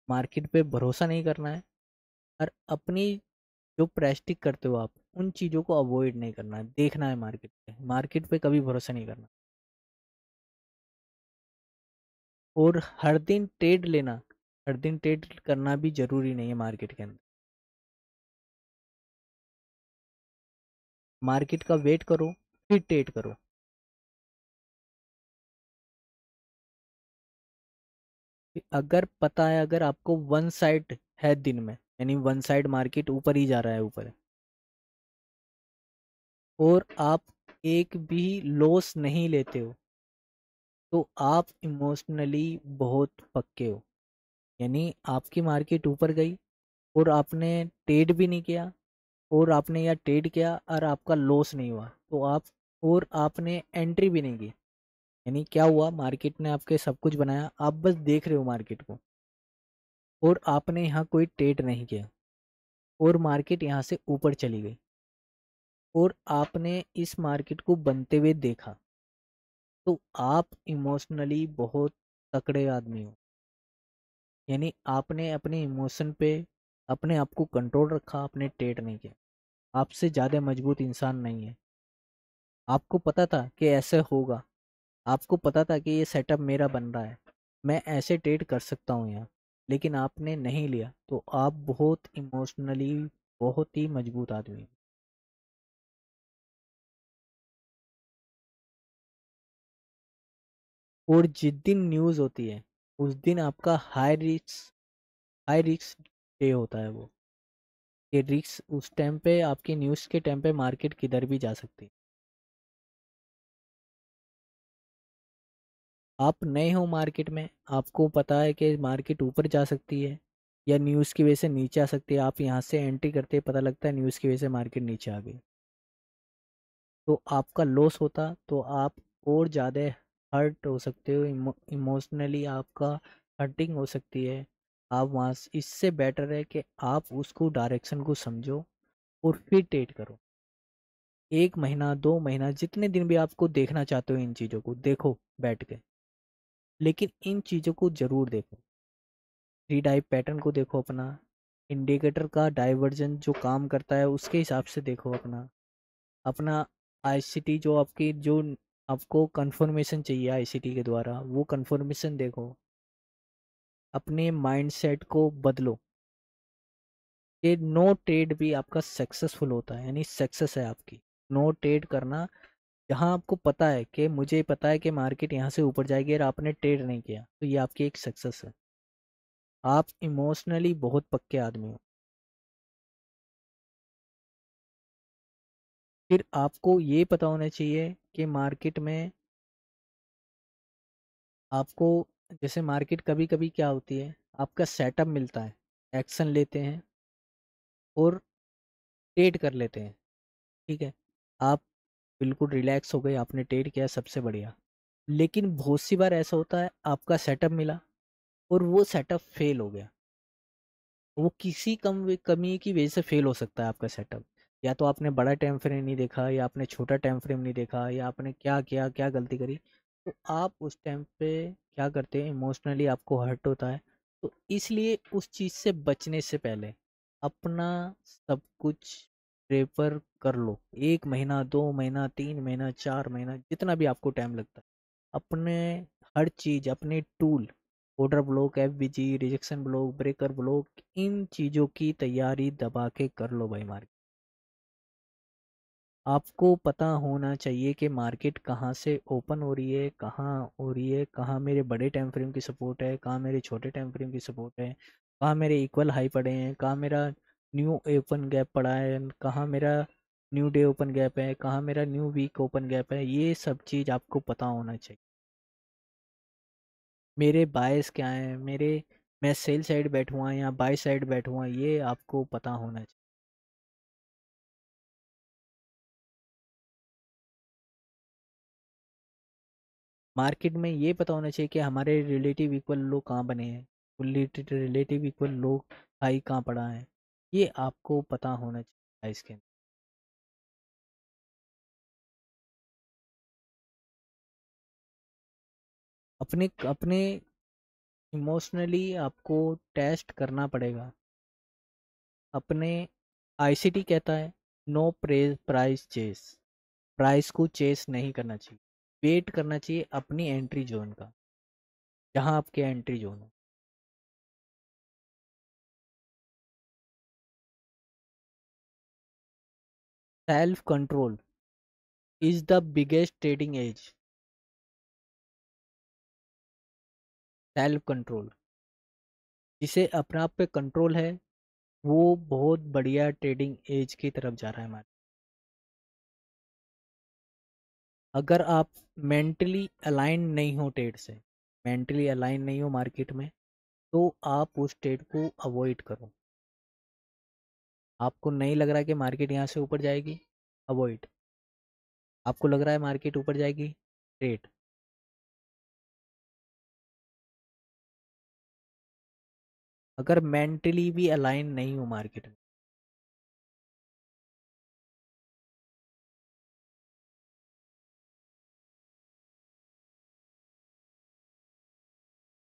मार्केट पे भरोसा नहीं करना है, और अपनी जो प्रेस्टिक करते हो आप उन चीज़ों को अवॉइड नहीं करना है, देखना है मार्केट पे कभी भरोसा नहीं करना। और हर दिन ट्रेड लेना, हर दिन ट्रेड करना भी ज़रूरी नहीं है मार्केट के अंदर, मार्केट का वेट करो फिर ट्रेड करो। अगर पता है, अगर आपको वन साइड है दिन में, यानी वन साइड मार्केट ऊपर ही जा रहा है ऊपर, और आप एक भी लॉस नहीं लेते हो, तो आप इमोशनली बहुत पक्के हो, यानी आपकी मार्केट ऊपर गई और आपने ट्रेड भी नहीं किया, और आपने या ट्रेड किया और आपका लॉस नहीं हुआ, तो आप, और आपने एंट्री भी नहीं की, यानी क्या हुआ, मार्केट ने आपके सब कुछ बनाया, आप बस देख रहे हो मार्केट को, और आपने यहाँ कोई ट्रेड नहीं किया, और मार्केट यहाँ से ऊपर चली गई, और आपने इस मार्केट को बनते हुए देखा, तो आप इमोशनली बहुत तकड़े आदमी हो, यानी आपने अपने इमोशन पे अपने आप को कंट्रोल रखा, आपने ट्रेड नहीं किया, आपसे ज़्यादा मजबूत इंसान नहीं है। आपको पता था कि ऐसे होगा, आपको पता था कि ये सेटअप मेरा बन रहा है, मैं ऐसे ट्रेड कर सकता हूँ यहाँ, लेकिन आपने नहीं लिया, तो आप बहुत इमोशनली बहुत ही मजबूत आदमी हो। और जिस दिन न्यूज़ होती है उस दिन आपका हाई रिस्क डे होता है वो, ये रिस्क उस टाइम पे, आपकी न्यूज़ के टाइम पे मार्केट किधर भी जा सकती है। आप नए हो मार्केट में, आपको पता है कि मार्केट ऊपर जा सकती है या न्यूज़ की वजह से नीचे आ सकती है, आप यहाँ से एंट्री करते ही पता लगता है न्यूज़ की वजह से मार्केट नीचे आ गई, तो आपका लॉस होता, तो आप और ज़्यादा हर्ट हो सकते हो, इमोशनली आपका हर्टिंग हो सकती है। आप वहाँ इससे बेटर है कि आप उसको डायरेक्शन को समझो और फिर ट्रेड करो, 1 महीना 2 महीना जितने दिन भी आपको देखना चाहते हो इन चीज़ों को देखो बैठ के, लेकिन इन चीज़ों को ज़रूर देखो, थ्री टाइप पैटर्न को देखो अपना, इंडिकेटर का डाइवर्जन जो काम करता है उसके हिसाब से देखो अपना, अपना आईसीटी जो आपकी जो आपको कंफर्मेशन चाहिए आईसीटी के द्वारा वो कंफर्मेशन देखो, अपने माइंडसेट को बदलो, कि नो ट्रेड भी आपका सक्सेसफुल होता है, यानी सक्सेस है आपकी नो ट्रेड करना, जहां आपको पता है कि मुझे पता है कि मार्केट यहाँ से ऊपर जाएगी और आपने ट्रेड नहीं किया, तो ये आपकी एक सक्सेस है, आप इमोशनली बहुत पक्के आदमी हो। फिर आपको ये पता होना चाहिए कि मार्केट में आपको, जैसे मार्केट कभी कभी क्या होती है, आपका सेटअप मिलता है, एक्शन लेते हैं और ट्रेड कर लेते हैं। ठीक है, आप बिल्कुल रिलैक्स हो गए, आपने ट्रेड किया, सबसे बढ़िया। लेकिन बहुत सी बार ऐसा होता है, आपका सेटअप मिला और वो सेटअप फेल हो गया। वो किसी कमी की वजह से फेल हो सकता है आपका सेटअप। या तो आपने बड़ा टाइम फ्रेम नहीं देखा, या आपने छोटा टाइम फ्रेम नहीं देखा, या आपने क्या किया, क्या गलती करी। तो आप उस टाइम पे क्या करते हैं, इमोशनली आपको हर्ट होता है। तो इसलिए उस चीज़ से बचने से पहले अपना सब कुछ प्रेफर कर लो। 1 महीना, 2 महीना, 3 महीना, 4 महीना, जितना भी आपको टाइम लगता है, अपने हर चीज़, अपने tool, order block, FBG, rejection block, breaker block, इन चीज़ों की तैयारी दबा के कर लो भाई। मार्केट, आपको पता होना चाहिए कि मार्केट कहाँ से ओपन हो रही है, कहाँ हो रही है, कहाँ मेरे बड़े टाइम फ्रेम की सपोर्ट है, कहाँ मेरे छोटे टाइम फ्रेम की सपोर्ट है, कहाँ मेरे इक्वल हाई पड़े हैं, कहाँ मेरा न्यू ओपन गैप पड़ा है, कहाँ मेरा न्यू डे ओपन गैप है, कहाँ मेरा न्यू वीक ओपन गैप है। ये सब चीज़ आपको पता होना चाहिए। मेरे बायस क्या हैं, मेरे मैं सेल साइड बैठूँ या बाय साइड बैठूँ, ये आपको पता होना चाहिए। मार्केट में ये पता होना चाहिए कि हमारे रिलेटिव इक्वल लो कहाँ बने हैं, रिलेटिव इक्वल लो हाई कहाँ पड़ा है। ये आपको पता होना चाहिए इसके अंदर। अपने अपने इमोशनली आपको टेस्ट करना पड़ेगा। अपने आईसीटी कहता है, no praise price chase. Price को चेस नहीं करना चाहिए, वेट करना चाहिए अपनी एंट्री जोन का, जहाँ आपके एंट्री जोन हो। Self control is the biggest trading edge. Self control, जिसे अपने आप पे कंट्रोल है, वो बहुत बढ़िया ट्रेडिंग एज की तरफ जा रहा है हमारे। अगर आप मेंटली अलाइन नहीं हो ट्रेड से, मेंटली अलाइन नहीं हो मार्केट में, तो आप उस ट्रेड को अवॉइड करो। आपको नहीं लग रहा है कि मार्केट यहाँ से ऊपर जाएगी, अवॉइड। आपको लग रहा है मार्केट ऊपर जाएगी, ट्रेड। अगर मेंटली भी अलाइन नहीं हो मार्केट में,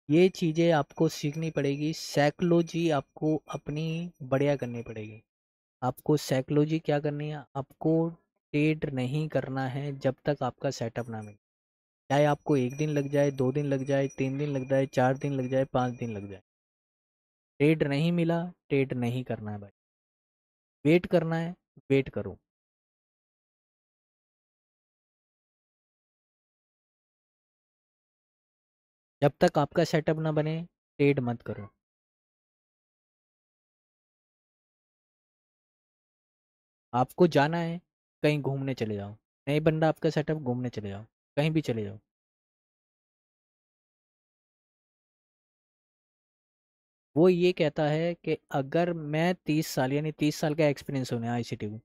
ये चीज़ें आपको सीखनी पड़ेगी। साइकोलॉजी आपको अपनी बढ़िया करनी पड़ेगी। आपको साइकोलॉजी क्या करनी है, आपको ट्रेड नहीं करना है जब तक आपका सेटअप ना मिले। चाहे आपको 1 दिन लग जाए, 2 दिन लग जाए, 3 दिन लग जाए, 4 दिन लग जाए, 5 दिन लग जाए, ट्रेड नहीं मिला, ट्रेड नहीं करना है भाई। वेट करना है, वेट करो। जब तक आपका सेटअप ना बने, ट्रेड मत करो। आपको जाना है, कहीं घूमने चले जाओ। नहीं बन रहा आपका सेटअप, घूमने चले जाओ, कहीं भी चले जाओ। वो ये कहता है कि अगर मैं 30 साल, यानी 30 साल का एक्सपीरियंस होने आईसीटी को,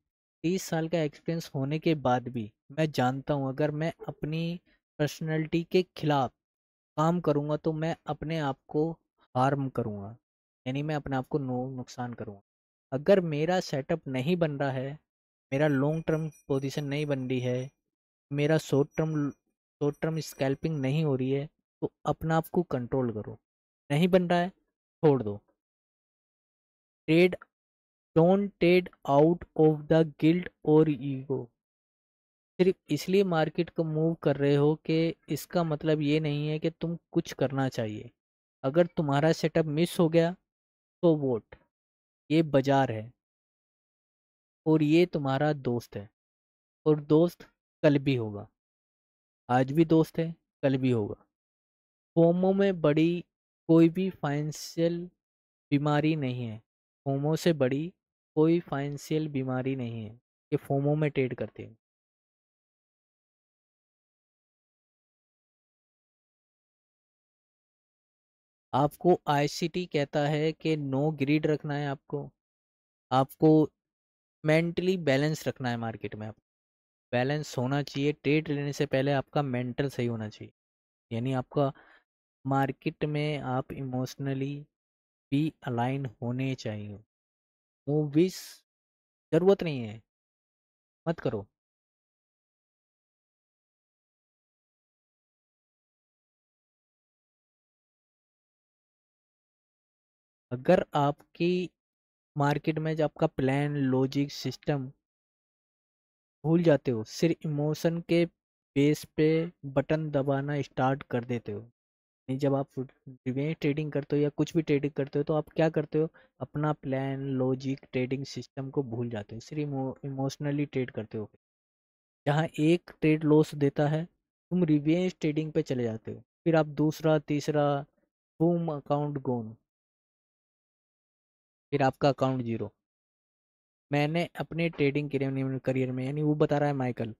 30 साल का एक्सपीरियंस होने के बाद भी मैं जानता हूँ, अगर मैं अपनी पर्सनैलिटी के खिलाफ काम करूँगा तो मैं अपने आप को हार्म करूँगा, यानी मैं अपने आप को नुकसान करूँगा। अगर मेरा सेटअप नहीं बन रहा है, मेरा लॉन्ग टर्म पोजीशन नहीं बन रही है, मेरा शॉर्ट टर्म स्कैल्पिंग नहीं हो रही है, तो अपना आप को कंट्रोल करो। नहीं बन रहा है, छोड़ दो। Trade don't trade out of the guilt और ईगो। सिर्फ इसलिए मार्केट को मूव कर रहे हो कि इसका मतलब ये नहीं है कि तुम कुछ करना चाहिए। अगर तुम्हारा सेटअप मिस हो गया, तो वोट, ये बाजार है और ये तुम्हारा दोस्त है, और दोस्त कल भी होगा। आज भी दोस्त है, कल भी होगा। फोमो में बड़ी कोई भी फाइनेंशियल बीमारी नहीं है। फोमो से बड़ी कोई फाइनेंशियल बीमारी नहीं है कि फोमो में ट्रेड करते हैं। आपको आईसीटी कहता है कि नो ग्रीड रखना है आपको। आपको मेंटली बैलेंस रखना है मार्केट में। आप बैलेंस होना चाहिए। ट्रेड लेने से पहले आपका मेंटल सही होना चाहिए। यानी आपका मार्केट में आप इमोशनली भी अलाइन होने चाहिए। मूवीज जरूरत नहीं है, मत करो। अगर आपकी मार्केट में जब आपका प्लान लॉजिक सिस्टम भूल जाते हो, सिर्फ इमोशन के बेस पे बटन दबाना स्टार्ट कर देते हो। नहीं, जब आप रिवेंज ट्रेडिंग करते हो या कुछ भी ट्रेडिंग करते हो तो आप क्या करते हो, अपना प्लान लॉजिक ट्रेडिंग सिस्टम को भूल जाते हो, सिर्फ इमोशनली ट्रेड करते हो। जहाँ एक ट्रेड लॉस देता है, तुम रिवेंज ट्रेडिंग पे चले जाते हो, फिर आप दूसरा तीसरा, बूम अकाउंट गोन, फिर आपका अकाउंट जीरो। मैंने अपने ट्रेडिंग करियर में, यानी वो बता रहा है माइकल,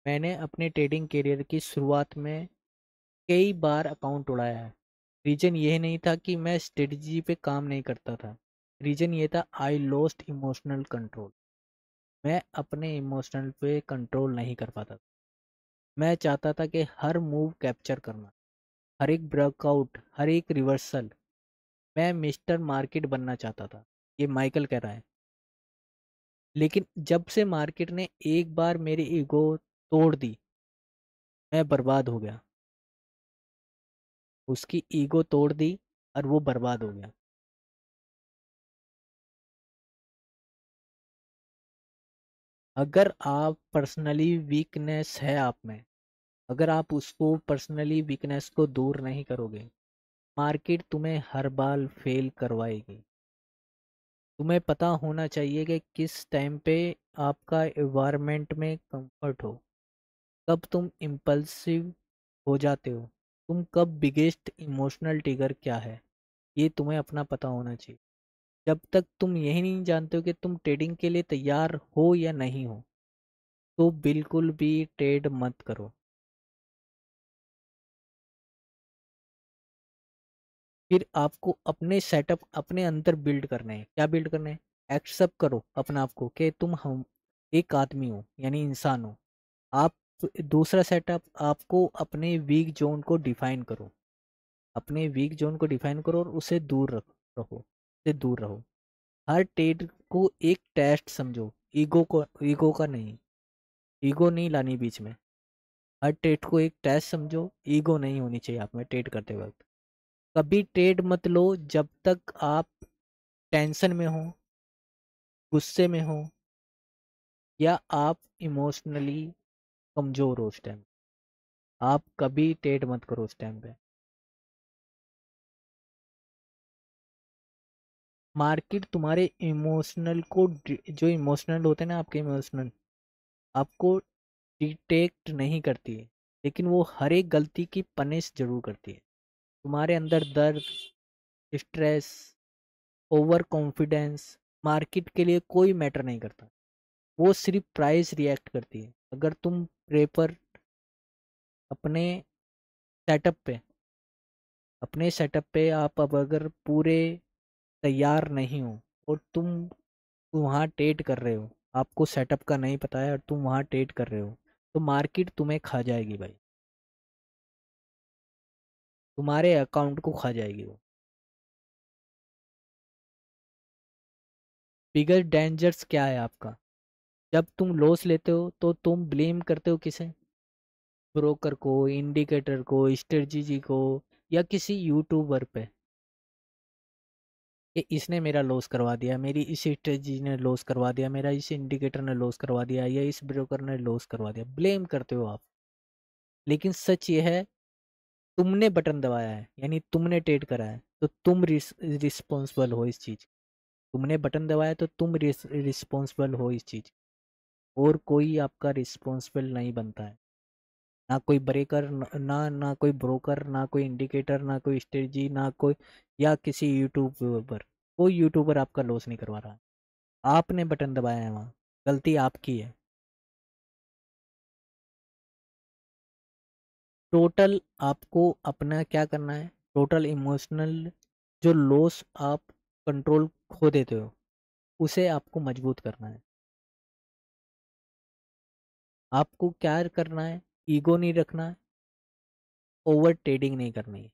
मैंने अपने ट्रेडिंग करियर की शुरुआत में कई बार अकाउंट उड़ाया है। रीजन ये नहीं था कि मैं स्ट्रेटजी पे काम नहीं करता था। रीजन ये था, आई लॉस्ट इमोशनल कंट्रोल। मैं अपने इमोशनल पे कंट्रोल नहीं कर पाता था। मैं चाहता था कि हर मूव कैप्चर करना, हर एक ब्रेकआउट, हर एक रिवर्सल। मैं मिस्टर मार्केट बनना चाहता था। ये माइकल कह रहा है। लेकिन जब से मार्केट ने एक बार मेरी ईगो तोड़ दी, मैं बर्बाद हो गया। उसकी ईगो तोड़ दी और वो बर्बाद हो गया। अगर आप पर्सनली वीकनेस है आप में, अगर आप उसको पर्सनली वीकनेस को दूर नहीं करोगे, मार्केट तुम्हें हर बार फेल करवाएगी। तुम्हें पता होना चाहिए कि किस टाइम पे आपका एनवायरनमेंट में कंफर्ट हो, कब तुम इम्पल्सिव हो जाते हो, तुम कब बिगेस्ट इमोशनल ट्रिगर क्या है, ये तुम्हें अपना पता होना चाहिए। जब तक तुम यही नहीं जानते हो कि तुम ट्रेडिंग के लिए तैयार हो या नहीं हो, तो बिल्कुल भी ट्रेड मत करो। फिर आपको अपने सेटअप अपने अंदर बिल्ड करने हैं। क्या बिल्ड करने हैं? एक्सेप्ट करो अपने आप को कि तुम हम एक आदमी हो, यानी इंसान हो आप। दूसरा सेटअप, आपको अपने वीक जोन को डिफाइन करो। अपने वीक जोन को डिफाइन करो और उसे दूर रखो, उसे दूर रहो। हर ट्रेड को एक टेस्ट समझो, ईगो का नहीं। ईगो नहीं लानी बीच में। हर ट्रेड को एक टेस्ट समझो, ईगो नहीं होनी चाहिए आप में ट्रेड करते वक्त। कभी ट्रेड मत लो जब तक आप टेंशन में हो, गुस्से में हो, या आप इमोशनली कमजोर हो। उस टाइम आप कभी ट्रेड मत करो उस टाइम पे। मार्केट तुम्हारे इमोशनल को जो इमोशनल होते हैं ना, आपके इमोशनल आपको डिटेक्ट नहीं करती है, लेकिन वो हर एक गलती की पनिश जरूर करती है। तुम्हारे अंदर दर्द, स्ट्रेस, ओवर कॉन्फिडेंस मार्केट के लिए कोई मैटर नहीं करता। वो सिर्फ प्राइस रिएक्ट करती है। अगर तुम प्रेपर अपने सेटअप पे आप अब अगर पूरे तैयार नहीं हो और तुम वहाँ ट्रेड कर रहे हो, आपको सेटअप का नहीं पता है और तुम वहाँ ट्रेड कर रहे हो, तो मार्केट तुम्हें खा जाएगी भाई। तुम्हारे अकाउंट को खा जाएगी वो। बिगेस्ट डेंजर्स क्या है आपका? जब तुम लॉस लेते हो तो तुम ब्लेम करते हो किसे? ब्रोकर को, इंडिकेटर को, स्ट्रेटजी को, या किसी यूट्यूबर पे कि इसने मेरा लॉस करवा दिया, मेरी इस स्ट्रेटजी ने लॉस करवा दिया, मेरा इस इंडिकेटर ने लॉस करवा दिया, या इस ब्रोकर ने लॉस करवा दिया। ब्लेम करते हो आप। लेकिन सच ये है, तुमने बटन दबाया है, यानी तुमने ट्रेड करा है, तो तुम रिस्पॉन्सिबल हो इस चीज। तुमने बटन दबाया तो तुम रिस्पॉन्सिबल हो इस चीज। और कोई आपका रिस्पॉन्सिबल नहीं बनता है। ना कोई ब्रेकर, ना कोई ब्रोकर, ना कोई इंडिकेटर, ना कोई स्ट्रेटजी, ना कोई, या किसी यूट्यूबर। कोई यूट्यूबर आपका लॉस नहीं करवा रहा। आपने बटन दबाया है वहाँ, गलती आपकी है। टोटल आपको अपना क्या करना है, टोटल इमोशनल जो लॉस आप कंट्रोल खो देते हो, उसे आपको मजबूत करना है। आपको क्या करना है? ईगो नहीं रखना है, ओवर ट्रेडिंग नहीं करनी है।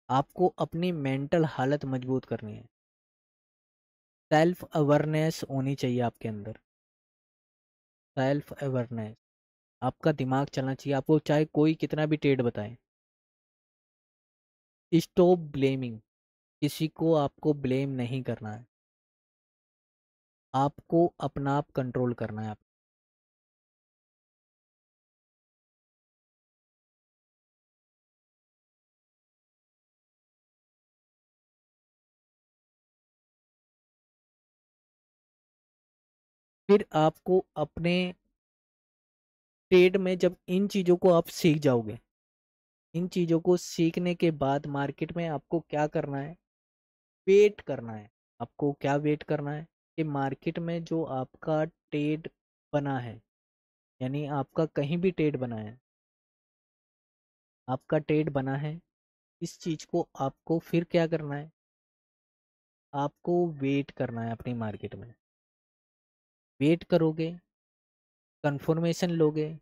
आपको अपनी मेंटल हालत मजबूत करनी है। सेल्फ अवेयरनेस होनी चाहिए आपके अंदर। सेल्फ अवेयरनेस, आपका दिमाग चलना चाहिए आपको, चाहे कोई कितना भी ट्रेड बताए। स्टॉप ब्लेमिंग, किसी को आपको ब्लेम नहीं करना है। आपको अपना आप कंट्रोल करना है। आप फिर आपको अपने ट्रेड में जब इन चीज़ों को आप सीख जाओगे, इन चीज़ों को सीखने के बाद मार्केट में आपको क्या करना है? वेट करना है। आपको क्या वेट करना है? कि मार्केट में जो आपका ट्रेड बना है, यानी आपका कहीं भी ट्रेड बना है, आपका ट्रेड बना है, इस चीज़ को आपको फिर क्या करना है? आपको वेट करना है अपनी मार्केट में। वेट करोगे, कंफर्मेशन लोगे।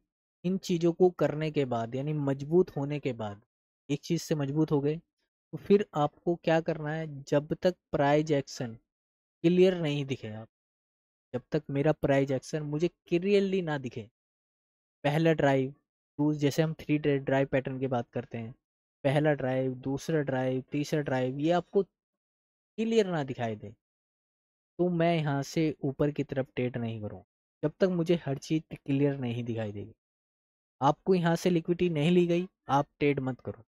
इन चीज़ों को करने के बाद, यानी मजबूत होने के बाद, एक चीज़ से मजबूत हो गए, तो फिर आपको क्या करना है? जब तक प्राइज एक्शन क्लियर नहीं दिखे, आप जब तक मेरा प्राइज एक्शन मुझे क्लियरली ना दिखे, पहला ड्राइव, जैसे हम थ्री ड्राइव पैटर्न की बात करते हैं, पहला ड्राइव, दूसरा ड्राइव, तीसरा ड्राइव, ये आपको क्लियर ना दिखाई दे, तो मैं यहाँ से ऊपर की तरफ ट्रेड नहीं करूँ। जब तक मुझे हर चीज़ क्लियर नहीं दिखाई देगी, आपको यहाँ से लिक्विडिटी नहीं ली गई, आप ट्रेड मत करो।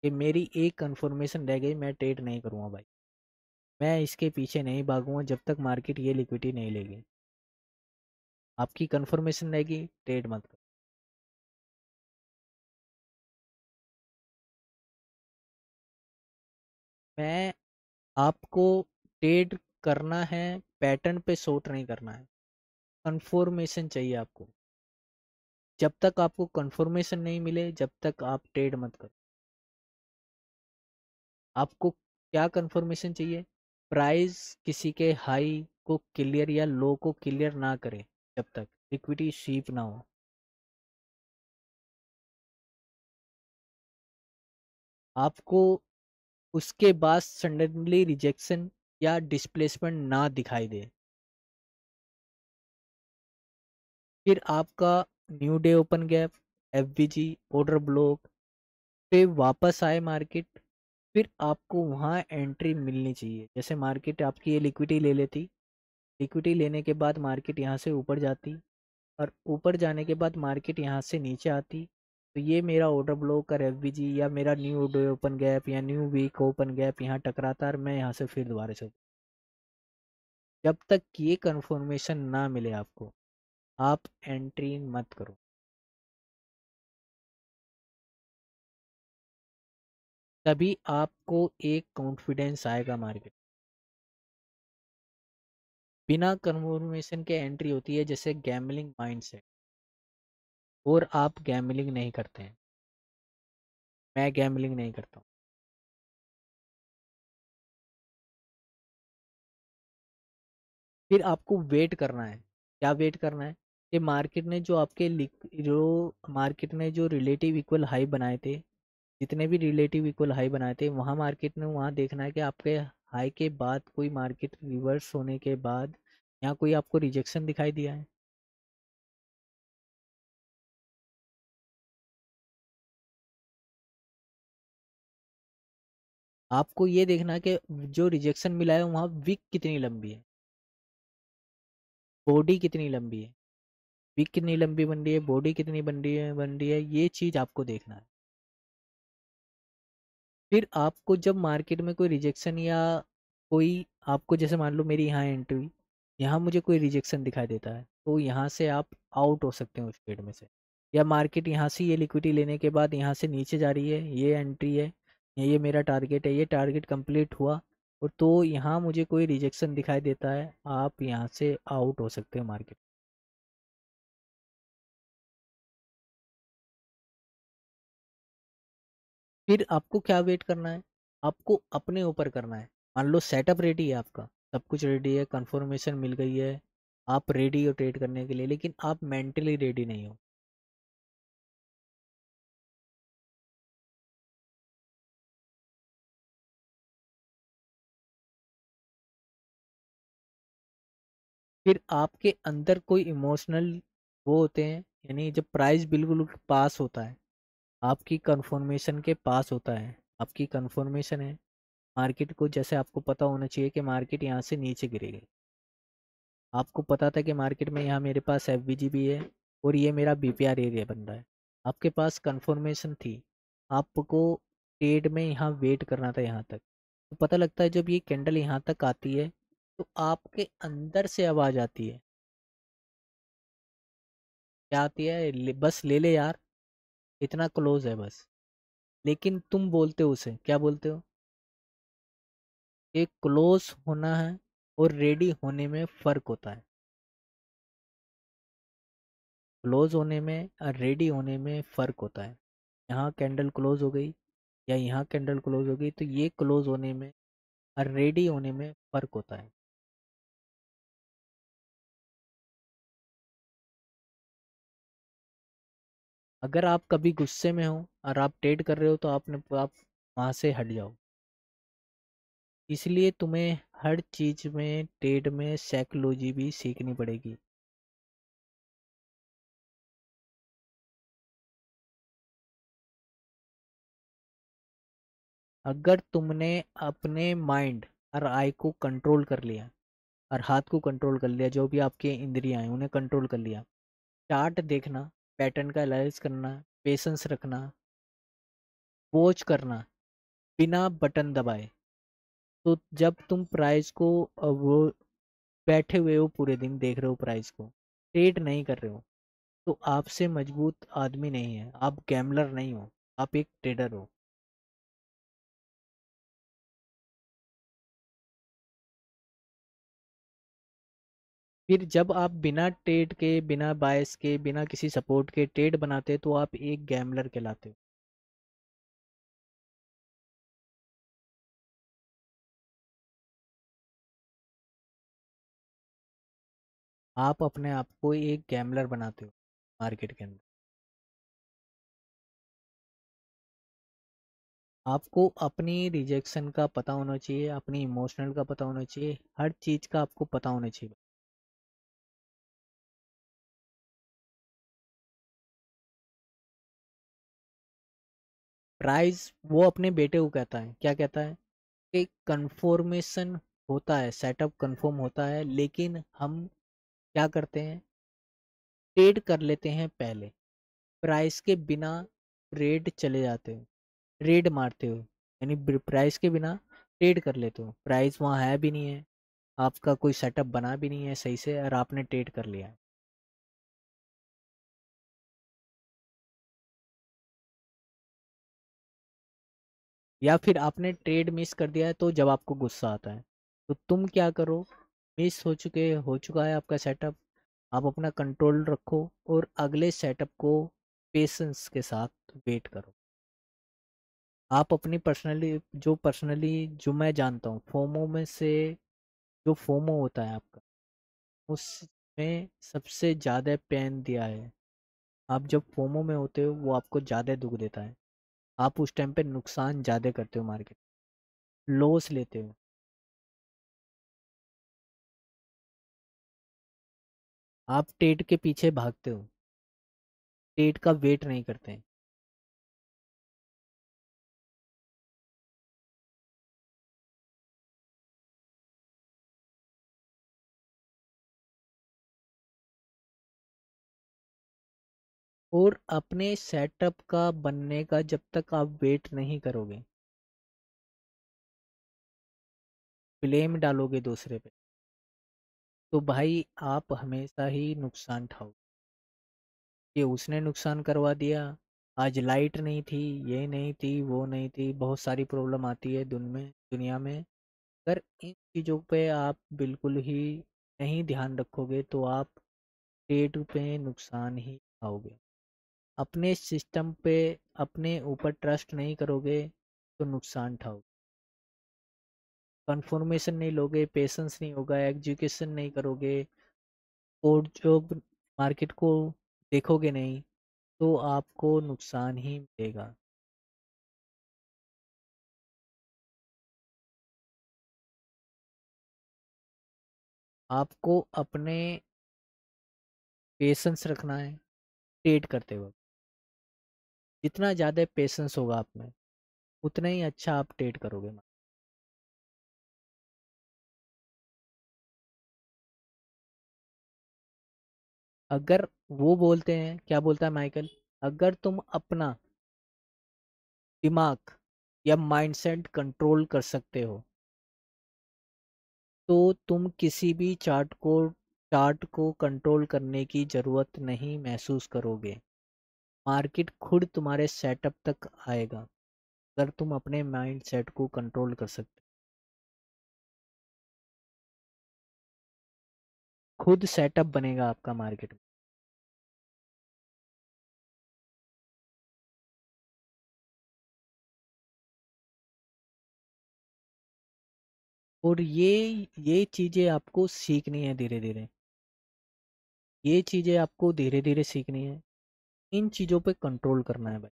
कि मेरी एक कंफर्मेशन रह गई, मैं ट्रेड नहीं करूँगा भाई, मैं इसके पीछे नहीं भागूंगा जब तक मार्केट ये लिक्विडिटी नहीं लेगी। आपकी कंफर्मेशन रहेगी, ट्रेड मत करो। मैं आपको ट्रेड करना है, पैटर्न पे शॉर्ट नहीं करना है। कंफर्मेशन चाहिए आपको। जब तक आपको कंफर्मेशन नहीं मिले, जब तक आप ट्रेड मत करो। आपको क्या कंफर्मेशन चाहिए? प्राइस किसी के हाई को क्लियर या लो को क्लियर ना करे, जब तक लिक्विडिटी स्वीप ना हो। आपको उसके बाद सडनली रिजेक्शन या डिस्प्लेसमेंट ना दिखाई दे, फिर आपका new day open gap, FVG, order block पे वापस आए मार्केट, फिर आपको वहाँ एंट्री मिलनी चाहिए। जैसे मार्केट आपकी ये लिक्विडिटी ले लेती, लिक्विडिटी लेने के बाद मार्केट यहाँ से ऊपर जाती, और ऊपर जाने के बाद मार्केट यहाँ से नीचे आती, तो ये मेरा ऑर्डर ब्लॉक और एफवीजी या मेरा न्यू डे ओपन गैप या न्यू वीक ओपन गैप यहाँ टकराता, और मैं यहाँ से फिर दोबारा से, जब तक ये कंफर्मेशन ना मिले आपको, आप एंट्री मत करो। तभी आपको एक कॉन्फिडेंस आएगा मार्केट। बिना कंफर्मेशन के एंट्री होती है जैसे गैम्बलिंग माइंडसेट, और आप गैम्बलिंग नहीं करते हैं। मैं गैम्बलिंग नहीं करता हूँ। फिर आपको वेट करना है। क्या वेट करना है? कि मार्केट ने जो आपके जो मार्केट ने जो रिलेटिव इक्वल हाई बनाए थे, जितने भी रिलेटिव इक्वल हाई बनाए थे, वहाँ मार्केट ने वहाँ देखना है कि आपके हाई के बाद कोई मार्केट रिवर्स होने के बाद यहाँ कोई आपको रिजेक्शन दिखाई दिया है। आपको ये देखना है कि जो रिजेक्शन मिला है वहाँ विक कितनी लंबी है, बॉडी कितनी लंबी है, विक कितनी लंबी बन रही है, बॉडी कितनी बन रही है, ये चीज़ आपको देखना है। फिर आपको जब मार्केट में कोई रिजेक्शन या कोई, आपको जैसे मान लो मेरी यहाँ एंट्री हुई, यहाँ मुझे कोई रिजेक्शन दिखाई देता है, तो यहाँ से आप आउट हो सकते हो उस ट्रेड में से। या मार्केट यहाँ से ये लिक्विडिटी लेने के बाद यहाँ से नीचे जा रही है, ये एंट्री है, ये मेरा टारगेट है, ये टारगेट कंप्लीट हुआ, और तो यहाँ मुझे कोई रिजेक्शन दिखाई देता है, आप यहाँ से आउट हो सकते हो मार्केट। फिर आपको क्या वेट करना है, आपको अपने ऊपर करना है। मान लो सेटअप रेडी है आपका, सब कुछ रेडी है, कंफर्मेशन मिल गई है, आप रेडी हो ट्रेड करने के लिए, लेकिन आप मेंटली रेडी नहीं हो। फिर आपके अंदर कोई इमोशनल वो होते हैं, यानी जब प्राइस बिल्कुल पास होता है, आपकी कंफर्मेशन के पास होता है, आपकी कंफर्मेशन है मार्केट को, जैसे आपको पता होना चाहिए कि मार्केट यहाँ से नीचे गिरेगी, आपको पता था कि मार्केट में यहाँ मेरे पास एफ भी है और ये मेरा बीपीआर एरिया बन रहा है, आपके पास कंफर्मेशन थी, आपको ट्रेड में यहाँ वेट करना था यहाँ तक। तो पता लगता है जब ये कैंडल यहाँ तक आती है तो आपके अंदर से आवाज़ आती है, क्या आती है, बस ले ले यार, इतना क्लोज है बस। लेकिन तुम बोलते हो उसे, क्या बोलते हो, कि क्लोज होना है और रेडी होने में फ़र्क होता है। क्लोज होने में और रेडी होने में फ़र्क होता है। यहाँ कैंडल क्लोज हो गई या यहाँ कैंडल क्लोज हो गई, तो ये क्लोज होने में और रेडी होने में फ़र्क होता है। अगर आप कभी गुस्से में हो और आप ट्रेड कर रहे हो तो आप वहाँ से हट जाओ। इसलिए तुम्हें हर चीज़ में, ट्रेड में साइकोलॉजी भी सीखनी पड़ेगी। अगर तुमने अपने माइंड और आई को कंट्रोल कर लिया और हाथ को कंट्रोल कर लिया, जो भी आपके इंद्रियां हैं उन्हें कंट्रोल कर लिया, चार्ट देखना, पैटर्न का एनालाइज करना, पेशेंस रखना, वॉच करना बिना बटन दबाए, तो जब तुम प्राइस को वो बैठे हुए हो पूरे दिन देख रहे हो प्राइस को, ट्रेड नहीं कर रहे हो, तो आपसे मजबूत आदमी नहीं है, आप गैम्बलर नहीं हो, आप एक ट्रेडर हो। फिर जब आप बिना ट्रेड के, बिना बायस के, बिना किसी सपोर्ट के ट्रेड बनाते तो आप एक गैम्बलर कहलाते हो। आप अपने आप को एक गैम्बलर बनाते हो मार्केट के अंदर। आपको अपनी रिजेक्शन का पता होना चाहिए, अपनी इमोशनल का पता होना चाहिए, हर चीज़ का आपको पता होना चाहिए। प्राइस वो अपने बेटे को कहता है, क्या कहता है, कि कंफर्मेशन होता है, सेटअप कंफर्म होता है, लेकिन हम क्या करते हैं, ट्रेड कर लेते हैं पहले, प्राइस के बिना ट्रेड चले जाते हो, ट्रेड मारते हो, यानी प्राइस के बिना ट्रेड कर लेते हो, प्राइस वहाँ है भी नहीं है, आपका कोई सेटअप बना भी नहीं है सही से और आपने ट्रेड कर लिया है। या फिर आपने ट्रेड मिस कर दिया है तो जब आपको गुस्सा आता है, तो तुम क्या करो, मिस हो चुका है आपका सेटअप, आप अपना कंट्रोल रखो और अगले सेटअप को पेशेंस के साथ वेट करो। आप अपनी पर्सनली जो मैं जानता हूँ, फोमो में से, जो फोमो होता है आपका, उसमें सबसे ज़्यादा पेन दिया है। आप जब फोमो में होते हो वो आपको ज़्यादा दुख देता है, आप उस टाइम पे नुकसान ज़्यादा करते हो, मार्केट लॉस लेते हो, आप ट्रेड के पीछे भागते हो, ट्रेड का वेट नहीं करते हैं। और अपने सेटअप का बनने का जब तक आप वेट नहीं करोगे, ब्लेम डालोगे दूसरे पे, तो भाई आप हमेशा ही नुकसान ठाओ, ये उसने नुकसान करवा दिया, आज लाइट नहीं थी, ये नहीं थी, वो नहीं थी, बहुत सारी प्रॉब्लम आती है दुनिया में। अगर इन चीज़ों पे आप बिल्कुल ही नहीं ध्यान रखोगे तो आप ट्रेड पे नुकसान ही खाओगे। अपने सिस्टम पे अपने ऊपर ट्रस्ट नहीं करोगे तो नुकसान उठाओगे। कंफर्मेशन नहीं लोगे, पेशेंस नहीं होगा, एजुकेशन नहीं करोगे और जब मार्केट को देखोगे नहीं तो आपको नुकसान ही मिलेगा। आपको अपने पेशेंस रखना है ट्रेड करते वक्त। जितना ज़्यादा पेशेंस होगा आप में उतना ही अच्छा आप ट्रेड करोगे। अगर वो बोलते हैं, क्या बोलता है माइकल, अगर तुम अपना दिमाग या माइंडसेट कंट्रोल कर सकते हो तो तुम किसी भी चार्ट को कंट्रोल करने की ज़रूरत नहीं महसूस करोगे। मार्केट खुद तुम्हारे सेटअप तक आएगा अगर तुम अपने माइंड सेट को कंट्रोल कर सकते हो। खुद सेटअप बनेगा आपका मार्केट में। और ये चीज़ें आपको सीखनी है धीरे धीरे। ये चीज़ें आपको धीरे धीरे सीखनी है। इन चीज़ों पे कंट्रोल करना है भाई।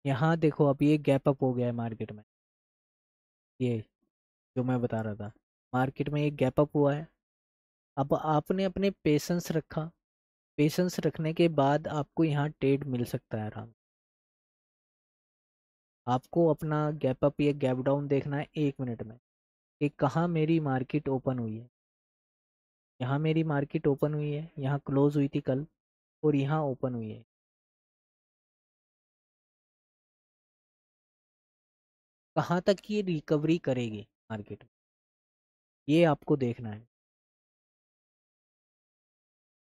यहाँ देखो अब ये गैप अप हो गया है मार्केट में। ये जो मैं बता रहा था, मार्केट में एक गैप अप हुआ है। अब आपने अपने पेशेंस रखा, पेशेंस रखने के बाद आपको यहाँ ट्रेड मिल सकता है आराम। आपको अपना गैप अप या गैप डाउन देखना है 1 मिनट में कि कहाँ मेरी मार्केट ओपन हुई है। यहाँ मेरी मार्केट ओपन हुई है, यहाँ क्लोज हुई थी कल और यहाँ ओपन हुई है। कहाँ तक ये रिकवरी करेगी मार्केट, ये आपको देखना है।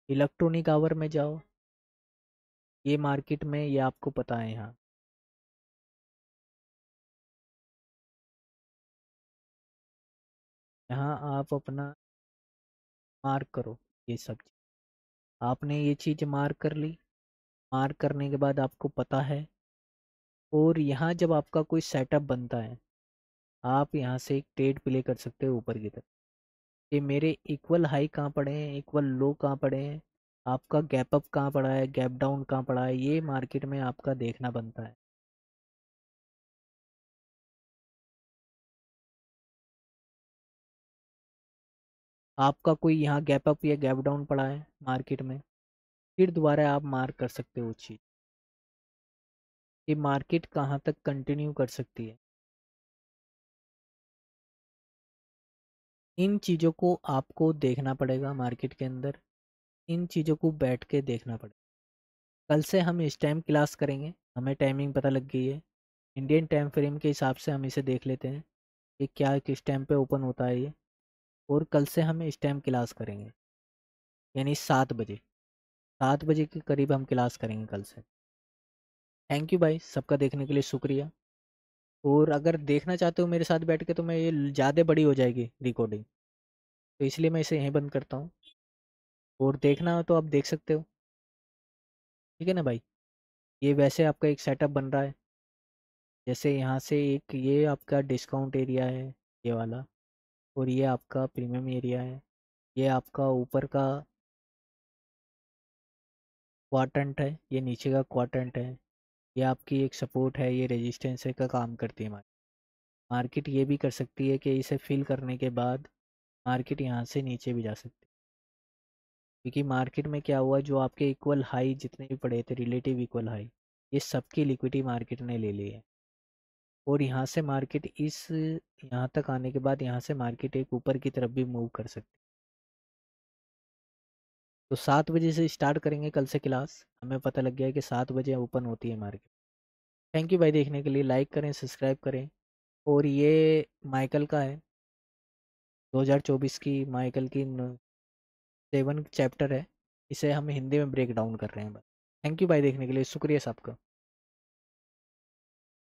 इलेक्ट्रॉनिक आवर में जाओ, ये मार्केट में ये आपको पता है। यहाँ यहाँ आप अपना मार्क करो ये सब चीज़। आपने ये चीज़ मार्क कर ली, मार्क करने के बाद आपको पता है। और यहाँ जब आपका कोई सेटअप बनता है आप यहाँ से एक ट्रेड प्ले कर सकते हो ऊपर की तरफ कि मेरे इक्वल हाई कहाँ पड़े हैं, इक्वल लो कहाँ पड़े हैं, आपका गैप अप कहाँ पड़ा है, गैप डाउन कहाँ पड़ा है, ये मार्केट में आपका देखना बनता है। आपका कोई यहाँ गैप अप या गैप डाउन पड़ा है मार्केट में, फिर दोबारा आप मार्क कर सकते हो चीज़ कि मार्केट कहाँ तक कंटिन्यू कर सकती है। इन चीज़ों को आपको देखना पड़ेगा मार्केट के अंदर। इन चीज़ों को बैठ के देखना पड़ेगा। कल से हम इस टाइम क्लास करेंगे, हमें टाइमिंग पता लग गई है। इंडियन टाइम फ्रेम के हिसाब से हम इसे देख लेते हैं कि क्या किस टाइम पे ओपन होता है ये। और कल से हम इस टाइम क्लास करेंगे, यानी 7 बजे, 7 बजे के करीब हम क्लास करेंगे कल से। थैंक यू भाई, सबका देखने के लिए शुक्रिया। और अगर देखना चाहते हो मेरे साथ बैठ के तो मैं ये ज़्यादा बड़ी हो जाएगी रिकॉर्डिंग, तो इसलिए मैं इसे यहीं बंद करता हूँ। और देखना हो तो आप देख सकते हो, ठीक है ना भाई। ये वैसे आपका एक सेटअप बन रहा है। जैसे यहाँ से एक ये आपका डिस्काउंट एरिया है, ये वाला। और ये आपका प्रीमियम एरिया है। ये आपका ऊपर का क्वाड्रेंट है, ये नीचे का क्वाड्रेंट है। ये आपकी एक सपोर्ट है, ये रेजिस्टेंस है का काम करती है हमारी मार्केट। ये भी कर सकती है कि इसे फिल करने के बाद मार्केट यहाँ से नीचे भी जा सकती है। क्योंकि मार्केट में क्या हुआ, जो आपके इक्वल हाई जितने भी पड़े थे, रिलेटिव इक्वल हाई, ये सबकी लिक्विडिटी मार्केट ने ले ली है। और यहाँ से मार्केट इस यहाँ तक आने के बाद यहाँ से मार्केट एक ऊपर की तरफ भी मूव कर सकती है। तो 7 बजे से स्टार्ट करेंगे कल से क्लास। हमें पता लग गया है कि 7 बजे ओपन होती है मार्केट। थैंक यू भाई देखने के लिए, लाइक करें, सब्सक्राइब करें। और ये माइकल का है, 2024 की माइकल की 7 चैप्टर है। इसे हम हिंदी में ब्रेक डाउन कर रहे हैं। थैंक यू भाई देखने के लिए, शुक्रिया सबका।